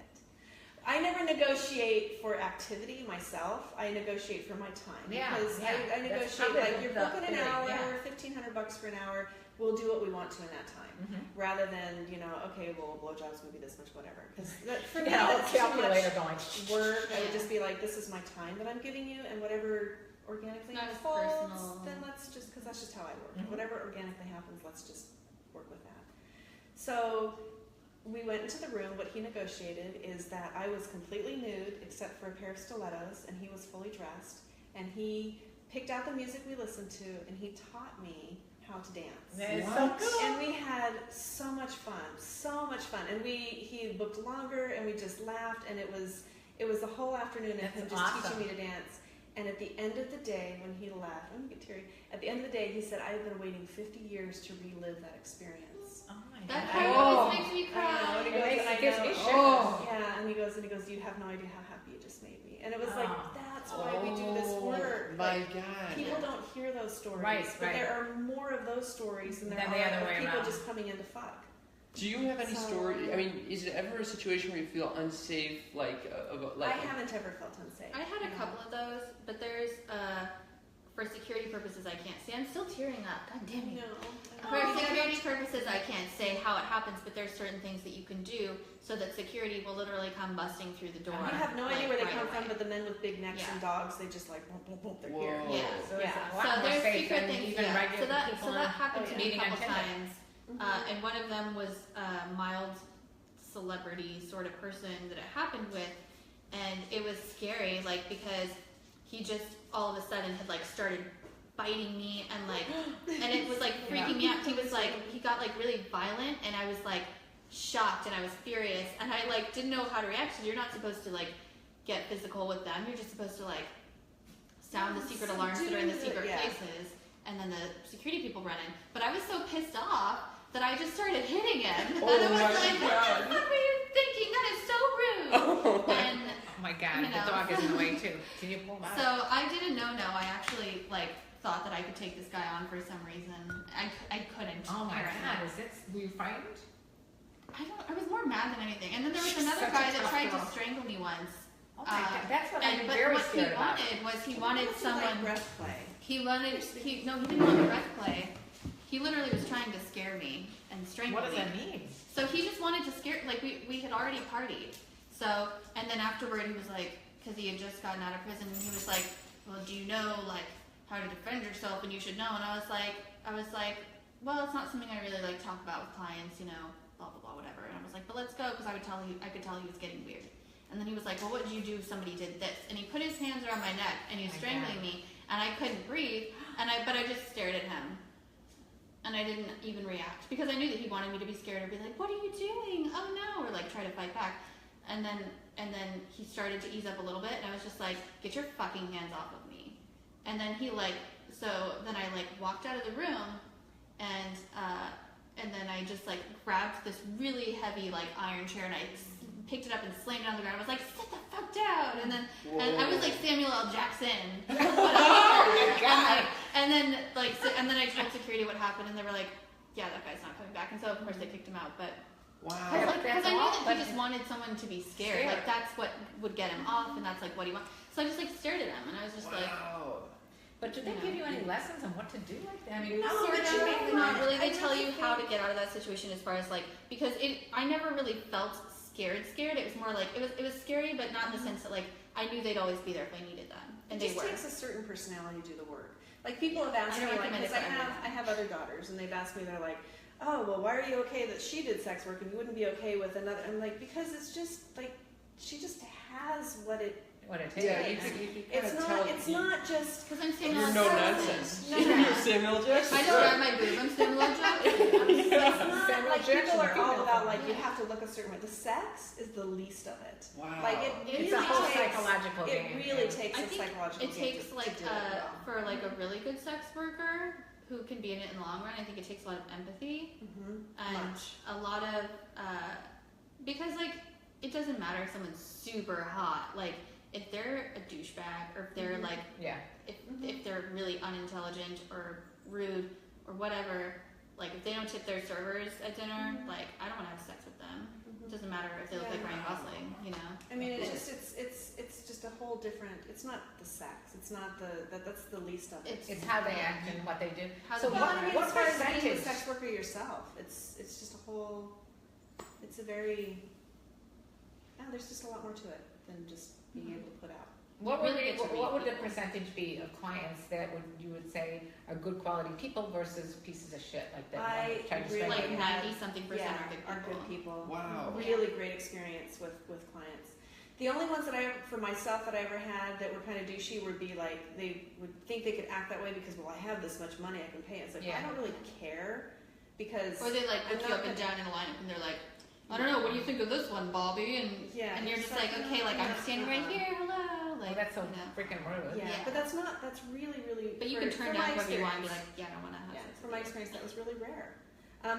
Speaker 4: I never negotiate for activity myself. I negotiate for my time
Speaker 1: Yeah,
Speaker 4: because
Speaker 1: yeah.
Speaker 4: I
Speaker 1: That's
Speaker 4: negotiate
Speaker 1: probably
Speaker 4: like you're
Speaker 1: the
Speaker 4: booking an
Speaker 1: theory,
Speaker 4: hour,
Speaker 1: yeah.
Speaker 4: $1,500 for an hour. We'll do what we want to in that time,
Speaker 1: Mm-hmm.
Speaker 4: rather than okay, well, blowjobs maybe this much, whatever. Because for me,
Speaker 1: Yeah,
Speaker 4: that's too
Speaker 1: calculator going.
Speaker 4: much work. I would
Speaker 3: Yeah.
Speaker 4: just be like, this is my time that I'm giving you, and whatever organically
Speaker 3: Not as
Speaker 4: unfolds,
Speaker 3: personal.
Speaker 4: then let's just because that's just how I work.
Speaker 1: Mhm.
Speaker 4: Whatever organically happens, let's just work with that. So we went into the room. What he negotiated is that I was completely nude except for a pair of stilettos, and he was fully dressed. And he picked out the music we listened to, and he taught me how to dance.
Speaker 1: That is so
Speaker 2: What?
Speaker 1: cool.
Speaker 4: And we had so much fun, so much fun. And he booked longer, and we just laughed, and it was the whole afternoon of
Speaker 1: That's
Speaker 4: him just
Speaker 1: awesome.
Speaker 4: teaching me to dance. And at the end of the day, when he left, I'm gonna get teary. At the end of the day, he said, "I've been waiting 50 years to relive that experience."
Speaker 1: Oh my
Speaker 3: That
Speaker 1: god.
Speaker 3: part
Speaker 4: Oh.
Speaker 3: always makes me
Speaker 4: I know,
Speaker 3: cry.
Speaker 4: and he
Speaker 1: It
Speaker 4: goes,
Speaker 1: makes-
Speaker 4: and I
Speaker 1: it gives
Speaker 4: know,
Speaker 1: me
Speaker 2: Oh.
Speaker 4: yeah, and he goes, "You have no idea how happy you just made me." And it was like,
Speaker 1: Oh.
Speaker 4: that's why we do this work.
Speaker 2: My
Speaker 4: Like,
Speaker 2: God.
Speaker 4: people don't hear those stories,
Speaker 1: Right,
Speaker 4: but
Speaker 1: right.
Speaker 4: there are more of those stories than there
Speaker 1: Than the
Speaker 4: are
Speaker 1: other
Speaker 4: of
Speaker 1: way
Speaker 4: people
Speaker 1: around.
Speaker 4: just coming in to fuck.
Speaker 2: Do you have any
Speaker 4: So-
Speaker 2: story? I mean, is it ever a situation where you feel unsafe, like about
Speaker 4: I
Speaker 2: like?
Speaker 4: haven't ever felt unsafe.
Speaker 3: I had a couple of those, but there's for security purposes I can't see. I'm still tearing up. God damn
Speaker 4: No.
Speaker 3: it. For security purposes, I can't say how it happens, but there's certain things that you can do so that security will literally come busting through the door.
Speaker 4: You have no idea where they come from,
Speaker 3: away.
Speaker 4: but the men with big necks
Speaker 3: Yeah.
Speaker 4: and dogs, they just like, boom, boom, boom, they're here.
Speaker 2: Whoa.
Speaker 3: Yeah.
Speaker 1: So it's
Speaker 4: Yeah.
Speaker 1: a lot
Speaker 3: So
Speaker 1: more
Speaker 3: there's
Speaker 1: safe
Speaker 3: secret
Speaker 1: than
Speaker 3: things.
Speaker 1: even
Speaker 3: Yeah.
Speaker 1: regular
Speaker 3: So
Speaker 1: people
Speaker 3: that happened to me a
Speaker 1: meeting on
Speaker 3: couple
Speaker 1: Tinder.
Speaker 3: times, and one of them was a mild celebrity sort of person that it happened with, and it was scary, like because he just all of a sudden had like started biting me and like, and it was like freaking me out. He was like, he got like really violent, and I was like shocked and I was furious, and I like didn't know how to react. Because you're not supposed to like get physical with them. You're just supposed to like sound the secret alarms that are in the secret places, and then the security people run in. But I was so pissed off that I just started hitting him.
Speaker 2: Oh
Speaker 3: and I was
Speaker 2: my
Speaker 3: like,
Speaker 2: God.
Speaker 3: what the fuck were you thinking? That is so rude.
Speaker 2: Oh my
Speaker 3: And
Speaker 1: Oh my God,
Speaker 3: You know.
Speaker 1: the dog is in the way too. Can you pull him out?
Speaker 3: so I did a no-no. I actually like thought that I could take this guy on for some reason. I couldn't.
Speaker 1: Oh my
Speaker 3: apparently.
Speaker 1: God, were you frightened?
Speaker 3: I was more mad than anything. And then there was
Speaker 1: She's
Speaker 3: another
Speaker 1: such a
Speaker 3: guy that
Speaker 1: tough
Speaker 3: tried
Speaker 1: girl.
Speaker 3: to strangle me once.
Speaker 1: Oh my God, that's what I'm
Speaker 3: But
Speaker 1: very
Speaker 3: what
Speaker 1: scared
Speaker 3: he
Speaker 1: about.
Speaker 3: wanted was he wanted
Speaker 4: Like
Speaker 3: someone.
Speaker 4: breath play.
Speaker 3: He didn't want breath play. He literally was trying to scare me and strangle
Speaker 1: What does
Speaker 3: me.
Speaker 1: that mean?
Speaker 3: So he just wanted to scare, like we had already partied. So, and then afterward he was like, because he had just gotten out of prison, and he was like, well, do you know like how to defend yourself, and you should know. And I was like, well, it's not something I really like talk about with clients, you know, blah, blah, blah, whatever. And I was like, but let's go, because I could tell he was getting weird. And then he was like, well, what would you do if somebody did this? And he put his hands around my neck, and he was
Speaker 1: Oh my
Speaker 3: strangling
Speaker 1: God.
Speaker 3: me, and I couldn't breathe, but I just stared at him. And I didn't even react, because I knew that he wanted me to be scared or be like, what are you doing? Oh no, or like try to fight back. And then he started to ease up a little bit, and I was just like, get your fucking hands off of me. And then he like, so then I like walked out of the room, and then I just like grabbed this really heavy like iron chair, and I picked it up and slammed it on the ground. I was like, sit the fuck down. And then and I was like Samuel L. Jackson.
Speaker 1: Oh my God.
Speaker 3: And then I told security what happened, and they were like, yeah, that guy's not coming back. And so of course they kicked him out, but.
Speaker 2: Wow.
Speaker 3: Because
Speaker 1: That's
Speaker 3: I knew
Speaker 1: all,
Speaker 3: that
Speaker 1: but-
Speaker 3: he just wanted someone to be scared. Like that's what would get him off, and that's like what he wanted. So I just like stared at him, and I was just like,
Speaker 2: Wow.
Speaker 1: But did they give you any lessons on what to do like that? I mean,
Speaker 4: No,
Speaker 3: sort
Speaker 4: but
Speaker 3: of,
Speaker 4: you make them
Speaker 3: not
Speaker 4: up.
Speaker 3: really.
Speaker 4: I
Speaker 3: They tell
Speaker 4: really
Speaker 3: you how to
Speaker 4: think-
Speaker 3: get out of that situation as far as like, because I never really felt scared. It was more like it was scary, but not in the sense that like I knew they'd always be there if I needed them, and
Speaker 4: It
Speaker 3: they
Speaker 4: just
Speaker 3: were.
Speaker 4: takes a certain personality to do the work. Like people have asked
Speaker 3: I
Speaker 4: me,
Speaker 3: don't
Speaker 4: like,
Speaker 3: recommend
Speaker 4: because
Speaker 3: it for
Speaker 4: I have other daughters, and they've asked me, they're like, oh, well, why are you okay that she did sex work and you wouldn't be okay with another? I'm like, because it's just like she just has what it.
Speaker 1: what it takes.
Speaker 2: Yeah,
Speaker 1: You-
Speaker 2: you
Speaker 4: It's
Speaker 2: kinda
Speaker 4: not.
Speaker 2: tell-
Speaker 4: It's not just.
Speaker 3: Because I'm Samuel
Speaker 2: You're
Speaker 3: L.
Speaker 2: no
Speaker 3: Jackson.
Speaker 2: nonsense.
Speaker 4: No,
Speaker 2: You're
Speaker 4: no.
Speaker 2: Samuel Jackson.
Speaker 3: I don't grab my boob. I'm Samuel L. Jackson.
Speaker 4: It's not
Speaker 1: Samuel
Speaker 4: like
Speaker 1: Jackson,
Speaker 4: people are
Speaker 1: female
Speaker 4: all about
Speaker 1: form.
Speaker 4: like you have to look a certain way. The sex is the least of it.
Speaker 2: Wow.
Speaker 4: Like it
Speaker 1: It's
Speaker 4: really
Speaker 1: a whole
Speaker 4: takes,
Speaker 1: psychological
Speaker 4: It
Speaker 1: game.
Speaker 4: really takes
Speaker 3: I
Speaker 4: a
Speaker 3: think
Speaker 4: psychological
Speaker 3: it
Speaker 4: game
Speaker 3: takes
Speaker 4: to
Speaker 3: like
Speaker 4: do it well.
Speaker 3: for like a really good sex worker who can be in it in the long run. I think it takes a lot of empathy. And
Speaker 4: Much.
Speaker 3: a lot of because like it doesn't matter if someone's super hot, like if they're a douchebag or if they're like
Speaker 1: Yeah.
Speaker 3: if they're really unintelligent or rude or whatever, like if they don't tip their servers at dinner, like I don't want to have sex with them. It doesn't matter if they look like Ryan Gosling, you know.
Speaker 4: I mean, it's just a whole different. It's not the sex. It's not that's the least of it.
Speaker 1: It's how they act and what they do.
Speaker 3: How
Speaker 1: So
Speaker 3: they
Speaker 4: Well,
Speaker 1: what,
Speaker 4: I mean,
Speaker 1: what
Speaker 4: as far as being a
Speaker 1: percentage?
Speaker 4: sex worker yourself, it's just a whole. It's a very. There's just a lot more to it than just being able to put out.
Speaker 1: What would,
Speaker 3: Really get to
Speaker 1: what
Speaker 3: read
Speaker 1: would the
Speaker 3: people.
Speaker 1: percentage be of clients that you would say are good quality people versus pieces of shit like that?
Speaker 4: I
Speaker 1: Try to
Speaker 4: really
Speaker 3: Like
Speaker 1: strangle you?
Speaker 4: had-
Speaker 3: 90-something% are good people.
Speaker 2: Wow.
Speaker 4: Really great experience with clients. The only ones that for myself that I ever had that were kind of douchey would be like they would think they could act that way because I have this much money I can pay. It's like
Speaker 1: Yeah.
Speaker 4: I don't really care because
Speaker 3: Or they like
Speaker 4: I'm
Speaker 3: look you
Speaker 4: not
Speaker 3: up and
Speaker 4: gonna-
Speaker 3: down in a lineup and they're like, I don't know, what do you think of this one, Bobby? And
Speaker 4: yeah,
Speaker 3: and you're
Speaker 4: it's
Speaker 3: just like, okay, like I'm standing right here, hello,
Speaker 1: Well,
Speaker 3: like
Speaker 1: that's so
Speaker 3: you know.
Speaker 1: freaking rude.
Speaker 4: Yeah,
Speaker 3: Yeah.
Speaker 4: but that's really.
Speaker 3: But you
Speaker 4: for-
Speaker 3: can turn
Speaker 4: for
Speaker 3: down
Speaker 4: my
Speaker 3: whoever you want and be
Speaker 4: experience.
Speaker 3: like, yeah, I don't want to have
Speaker 4: Yeah,
Speaker 3: sex
Speaker 4: from
Speaker 3: with
Speaker 4: my
Speaker 3: you.
Speaker 4: experience, that was really rare.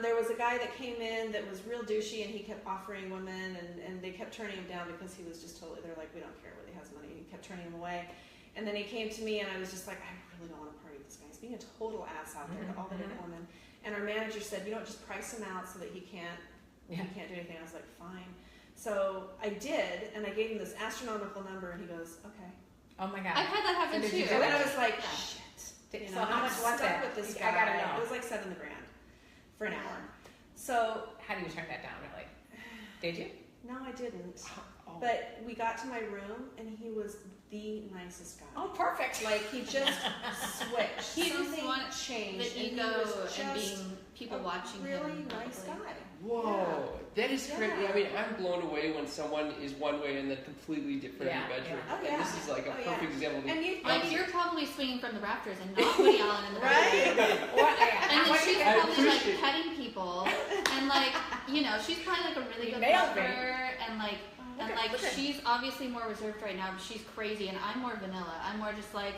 Speaker 4: There was a guy that came in that was real douchey, and he kept offering women, and they kept turning him down because he was just totally. They're like, we don't care whether he has money. He kept turning him away, and then he came to me, and I was just like, I really don't want to party with this guy. He's being a total ass out there to all the different women. And our manager said, you know what, just price him out so that he can't do anything. I was like, fine. So I did, and I gave him this astronomical number, and he goes, okay.
Speaker 1: Oh my God.
Speaker 3: I've had that happen
Speaker 1: So did
Speaker 3: too.
Speaker 1: you do
Speaker 4: And
Speaker 1: it?
Speaker 4: then I was like,
Speaker 3: Yeah.
Speaker 4: shit.
Speaker 1: So
Speaker 4: You know,
Speaker 1: how much
Speaker 4: I'm
Speaker 1: was
Speaker 4: stuck
Speaker 1: that?
Speaker 4: with this
Speaker 1: I
Speaker 4: guy.
Speaker 1: gotta know.
Speaker 4: It was like $7,000. for an hour. So
Speaker 1: How do you turn that down, really? Did you?
Speaker 4: no, I didn't.
Speaker 1: Oh.
Speaker 4: But we got to my room, and he was the nicest guy.
Speaker 1: Oh, perfect.
Speaker 4: Like, he just switched.
Speaker 3: He just
Speaker 4: Something
Speaker 3: wants
Speaker 4: changed.
Speaker 3: the
Speaker 4: and he
Speaker 3: ego
Speaker 4: was
Speaker 3: and
Speaker 4: just
Speaker 3: being people
Speaker 4: a
Speaker 3: watching
Speaker 4: really
Speaker 3: him.
Speaker 4: nice
Speaker 3: probably.
Speaker 4: guy.
Speaker 2: Whoa, that is crazy.
Speaker 4: Yeah.
Speaker 2: I mean, I'm blown away when someone is one way and then completely different
Speaker 1: Yeah,
Speaker 2: in the bedroom.
Speaker 4: yeah. Oh,
Speaker 2: And
Speaker 4: yeah.
Speaker 2: this is like a
Speaker 4: Oh, yeah.
Speaker 2: perfect example. Of
Speaker 4: And you,
Speaker 3: Like, you're probably swinging from the rafters and not Woody Allen in the
Speaker 4: Right?
Speaker 3: bedroom.
Speaker 1: What? Yeah.
Speaker 3: And then
Speaker 1: What
Speaker 3: she's
Speaker 1: you-
Speaker 2: I
Speaker 3: probably like
Speaker 2: appreciate-
Speaker 3: petting people, and like, you know, she's probably like a really
Speaker 1: You
Speaker 3: good
Speaker 1: nailed me.
Speaker 3: lover, and like,
Speaker 1: Look at- look at-
Speaker 3: she's obviously more reserved right now, but she's crazy, and I'm more vanilla. I'm more just like,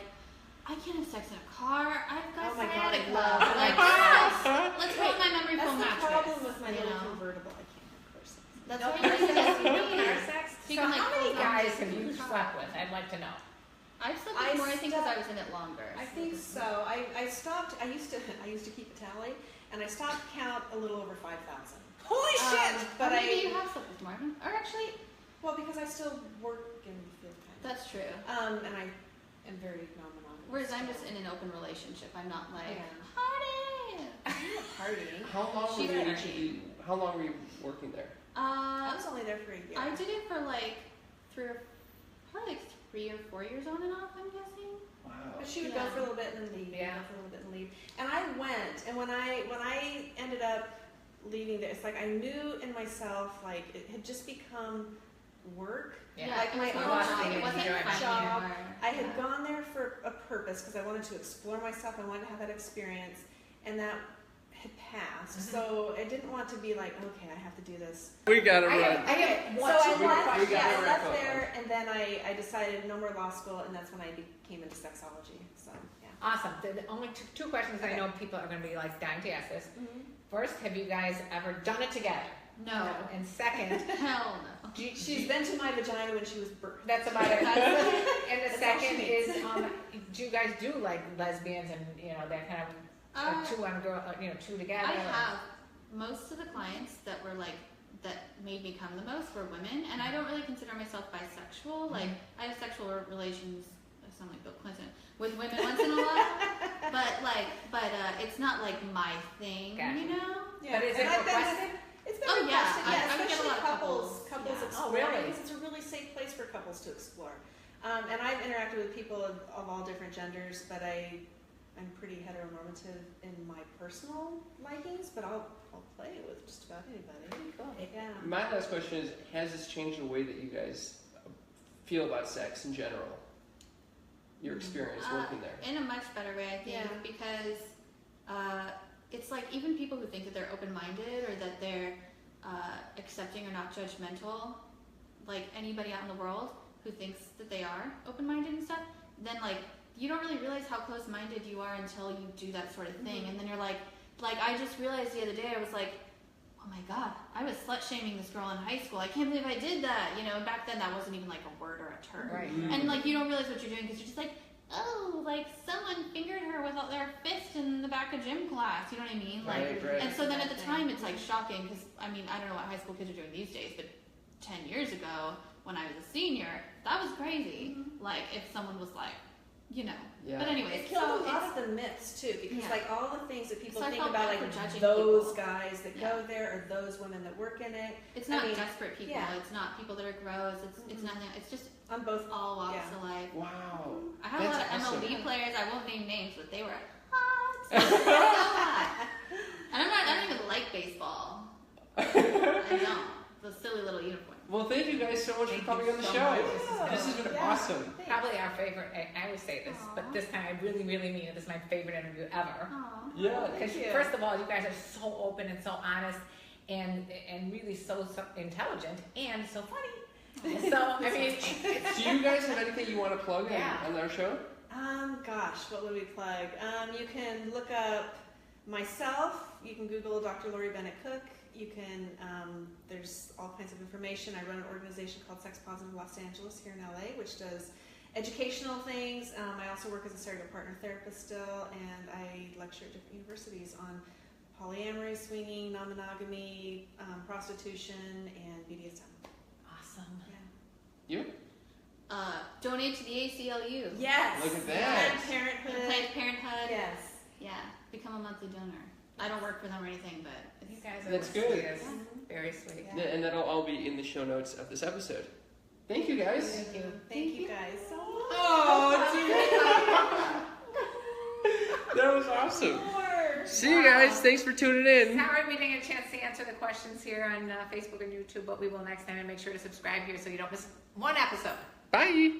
Speaker 3: I can't have sex in a car. I've got
Speaker 4: Oh my God,
Speaker 3: sciatica.
Speaker 4: I love-
Speaker 3: Like,
Speaker 1: Oh
Speaker 3: let's put my memory
Speaker 4: that's
Speaker 3: foam
Speaker 4: the
Speaker 3: mattress.
Speaker 4: problem with my
Speaker 3: you
Speaker 4: little
Speaker 3: know?
Speaker 4: convertible. I can't have person.
Speaker 3: That's
Speaker 1: No
Speaker 3: what
Speaker 1: car
Speaker 3: it is.
Speaker 1: sex? No
Speaker 3: Me.
Speaker 1: car sex?
Speaker 3: So you
Speaker 1: So
Speaker 3: can, like,
Speaker 1: how many
Speaker 3: close on
Speaker 1: guys
Speaker 3: this
Speaker 1: have you
Speaker 3: car.
Speaker 1: slept with? I'd like to know.
Speaker 3: I've slept
Speaker 4: I
Speaker 3: with more, I think, because I
Speaker 4: stopped-
Speaker 3: was in it longer.
Speaker 4: I think so. I stopped. I used to keep a tally, and I stopped count a little over 5,000.
Speaker 1: Holy
Speaker 4: But
Speaker 3: Or maybe you have slept with Marvin. Or actually,
Speaker 4: well, because I still work in the field kind of.
Speaker 3: that's true.
Speaker 4: And I am very non-monogamous.
Speaker 3: Whereas I'm just in an open relationship. I'm not like,
Speaker 4: Yeah.
Speaker 3: party!
Speaker 4: Partying.
Speaker 2: How long
Speaker 3: She's
Speaker 2: were you
Speaker 3: right.
Speaker 2: actually? How long were you working there?
Speaker 4: I was only there for a year.
Speaker 3: I did it for like probably like 3 or 4 years on and off, I'm guessing.
Speaker 2: Wow.
Speaker 4: But she would
Speaker 3: Yeah.
Speaker 4: go for a little bit and then leave.
Speaker 1: Yeah.
Speaker 4: Go for a little bit and leave. And I went, and when I ended up leaving there, it's like I knew in myself, like it had just become work.
Speaker 1: Yeah.
Speaker 4: Like
Speaker 3: it
Speaker 4: my
Speaker 3: was
Speaker 4: own
Speaker 3: more
Speaker 1: lost
Speaker 3: fun.
Speaker 1: it
Speaker 3: It
Speaker 1: and
Speaker 3: wasn't
Speaker 1: enjoyed
Speaker 3: fun
Speaker 4: job.
Speaker 3: anymore.
Speaker 4: I had
Speaker 3: Yeah.
Speaker 4: gone there for a purpose because I wanted to explore myself. I wanted to have that experience, and that had passed.
Speaker 1: Mhm.
Speaker 4: So I didn't want to be like, okay, I have to do this.
Speaker 2: We gotta
Speaker 1: I
Speaker 2: run.
Speaker 1: have
Speaker 4: So
Speaker 1: one,
Speaker 4: I
Speaker 1: two more
Speaker 4: left,
Speaker 1: questions.
Speaker 2: We gotta
Speaker 4: I
Speaker 2: wrap
Speaker 4: left
Speaker 2: up.
Speaker 4: there, and then I decided no more law school, and that's when I came into sexology. So yeah.
Speaker 1: Awesome. The only two questions I
Speaker 4: Okay.
Speaker 1: know people are going to be like dying to ask this. First, have you guys ever done it together?
Speaker 3: No.
Speaker 1: And second,
Speaker 3: Hell no.
Speaker 4: She's been to my vagina when she was birthed.
Speaker 1: that's about it.
Speaker 3: That's
Speaker 1: And the
Speaker 4: That's all
Speaker 1: second
Speaker 4: she
Speaker 1: is, do you guys do like lesbians and that kind of two on girl, two together?
Speaker 3: I have. Most of the clients that were like, that made me come the most were women, and I don't really consider myself bisexual. Like, I have sexual relations, I sound like Bill Clinton, with women once in a while, but it's not like my thing,
Speaker 1: Gotcha.
Speaker 3: you know?
Speaker 4: Yeah.
Speaker 1: But is
Speaker 4: And
Speaker 1: it
Speaker 4: I've been-
Speaker 1: requested?
Speaker 4: It's been
Speaker 3: Oh, yeah.
Speaker 4: requested, yeah,
Speaker 3: I would get a
Speaker 4: especially
Speaker 3: lot of
Speaker 4: couples
Speaker 3: couples. Yeah.
Speaker 1: Oh,
Speaker 4: exploring,
Speaker 1: really?
Speaker 4: because it's a really safe place for couples to explore. And I've interacted with people of all different genders, but I'm pretty heteronormative in my personal likings, but I'll play with just about anybody.
Speaker 1: Cool.
Speaker 4: Yeah.
Speaker 2: My last question is: has this changed the way that you guys feel about sex in general? Your experience working there.
Speaker 3: In a much better way, I think,
Speaker 4: Yeah.
Speaker 3: because it's like even people who think that they're open-minded or that they're accepting or not judgmental, like anybody out in the world who thinks that they are open-minded and stuff, then like you don't really realize how close-minded you are until you do that sort of thing, and then you're like I just realized the other day, I was like, oh my god, I was slut-shaming this girl in high school. I can't believe I did that. Back then that wasn't even like a word or a term.
Speaker 1: Right.
Speaker 3: And like you don't realize what you're doing because you're just like, oh, like someone fingered her with their fist in the back of gym class. You know what I mean? Like,
Speaker 2: Right.
Speaker 3: and so then at the time it's like shocking because I don't know what high school kids are doing these days, but 10 years ago when I was a senior, that was crazy. Like if someone was like,
Speaker 2: Yeah.
Speaker 3: But anyways,
Speaker 4: It killed
Speaker 3: so
Speaker 4: a lot
Speaker 3: it's-
Speaker 4: of the myths too, because
Speaker 3: Yeah.
Speaker 4: like all the things that people
Speaker 3: So I
Speaker 4: think
Speaker 3: felt
Speaker 4: about,
Speaker 3: bad
Speaker 4: like
Speaker 3: for judging
Speaker 4: those
Speaker 3: people.
Speaker 4: guys that
Speaker 3: Yeah.
Speaker 4: go there or those women that work in it,
Speaker 3: it's not
Speaker 4: I mean,
Speaker 3: desperate people.
Speaker 4: yeah.
Speaker 3: It's not people that are gross. It's
Speaker 4: Mhm.
Speaker 3: nothing. It's just
Speaker 4: on both.
Speaker 3: all walks
Speaker 4: Yeah.
Speaker 3: of life.
Speaker 2: Wow.
Speaker 3: I have a
Speaker 2: That's
Speaker 3: lot of
Speaker 2: awesome.
Speaker 3: MLB players. I won't name names, but they were hot. So hot. And I don't even like baseball. I don't. The silly little uniform.
Speaker 2: Well, thank you guys so much
Speaker 1: Thank
Speaker 2: for coming
Speaker 1: you
Speaker 2: on the
Speaker 1: so
Speaker 2: show.
Speaker 1: much.
Speaker 2: This has been
Speaker 4: Yeah.
Speaker 2: awesome.
Speaker 4: Thanks.
Speaker 1: Probably our favorite. I always say this, but
Speaker 3: Aw.
Speaker 1: this time I really, really mean it. This is my favorite interview ever.
Speaker 3: Aw.
Speaker 2: Yeah.
Speaker 1: Because
Speaker 4: Thank you.
Speaker 1: first of all, you guys are so open and so honest, and really so intelligent and so funny. So I mean,
Speaker 2: Do you guys have anything you want to plug
Speaker 1: Yeah.
Speaker 2: on our show?
Speaker 4: Gosh, what would we plug? You can look up myself. You can Google Dr. Laurie Bennett Cook. You can, there's all kinds of information. I run an organization called Sex Positive Los Angeles here in LA, which does educational things. I also work as a surrogate partner therapist still, and I lecture at different universities on polyamory, swinging, non-monogamy, prostitution, and BDSM.
Speaker 1: awesome.
Speaker 4: Yeah.
Speaker 2: You?
Speaker 3: Donate to the ACLU.
Speaker 4: Yes.
Speaker 2: Look at that.
Speaker 4: Planned Parenthood.
Speaker 3: Planned Parenthood.
Speaker 4: Yes.
Speaker 3: Yeah. Become a monthly donor. I don't work for them or anything, but
Speaker 1: You
Speaker 3: it's,
Speaker 1: guys are
Speaker 2: That's
Speaker 1: the
Speaker 2: good.
Speaker 1: sweetest. Very sweet.
Speaker 3: Yeah.
Speaker 2: And that'll all be in the show notes of this episode. Thank you, guys.
Speaker 1: Thank you.
Speaker 4: Thank you guys so much.
Speaker 2: Oh, dude. That was awesome. See you guys. Thanks for tuning in.
Speaker 1: Sorry we didn't get a chance to answer the questions here on Facebook and YouTube, but we will next time, and make sure to subscribe here so you don't miss one episode.
Speaker 2: Bye.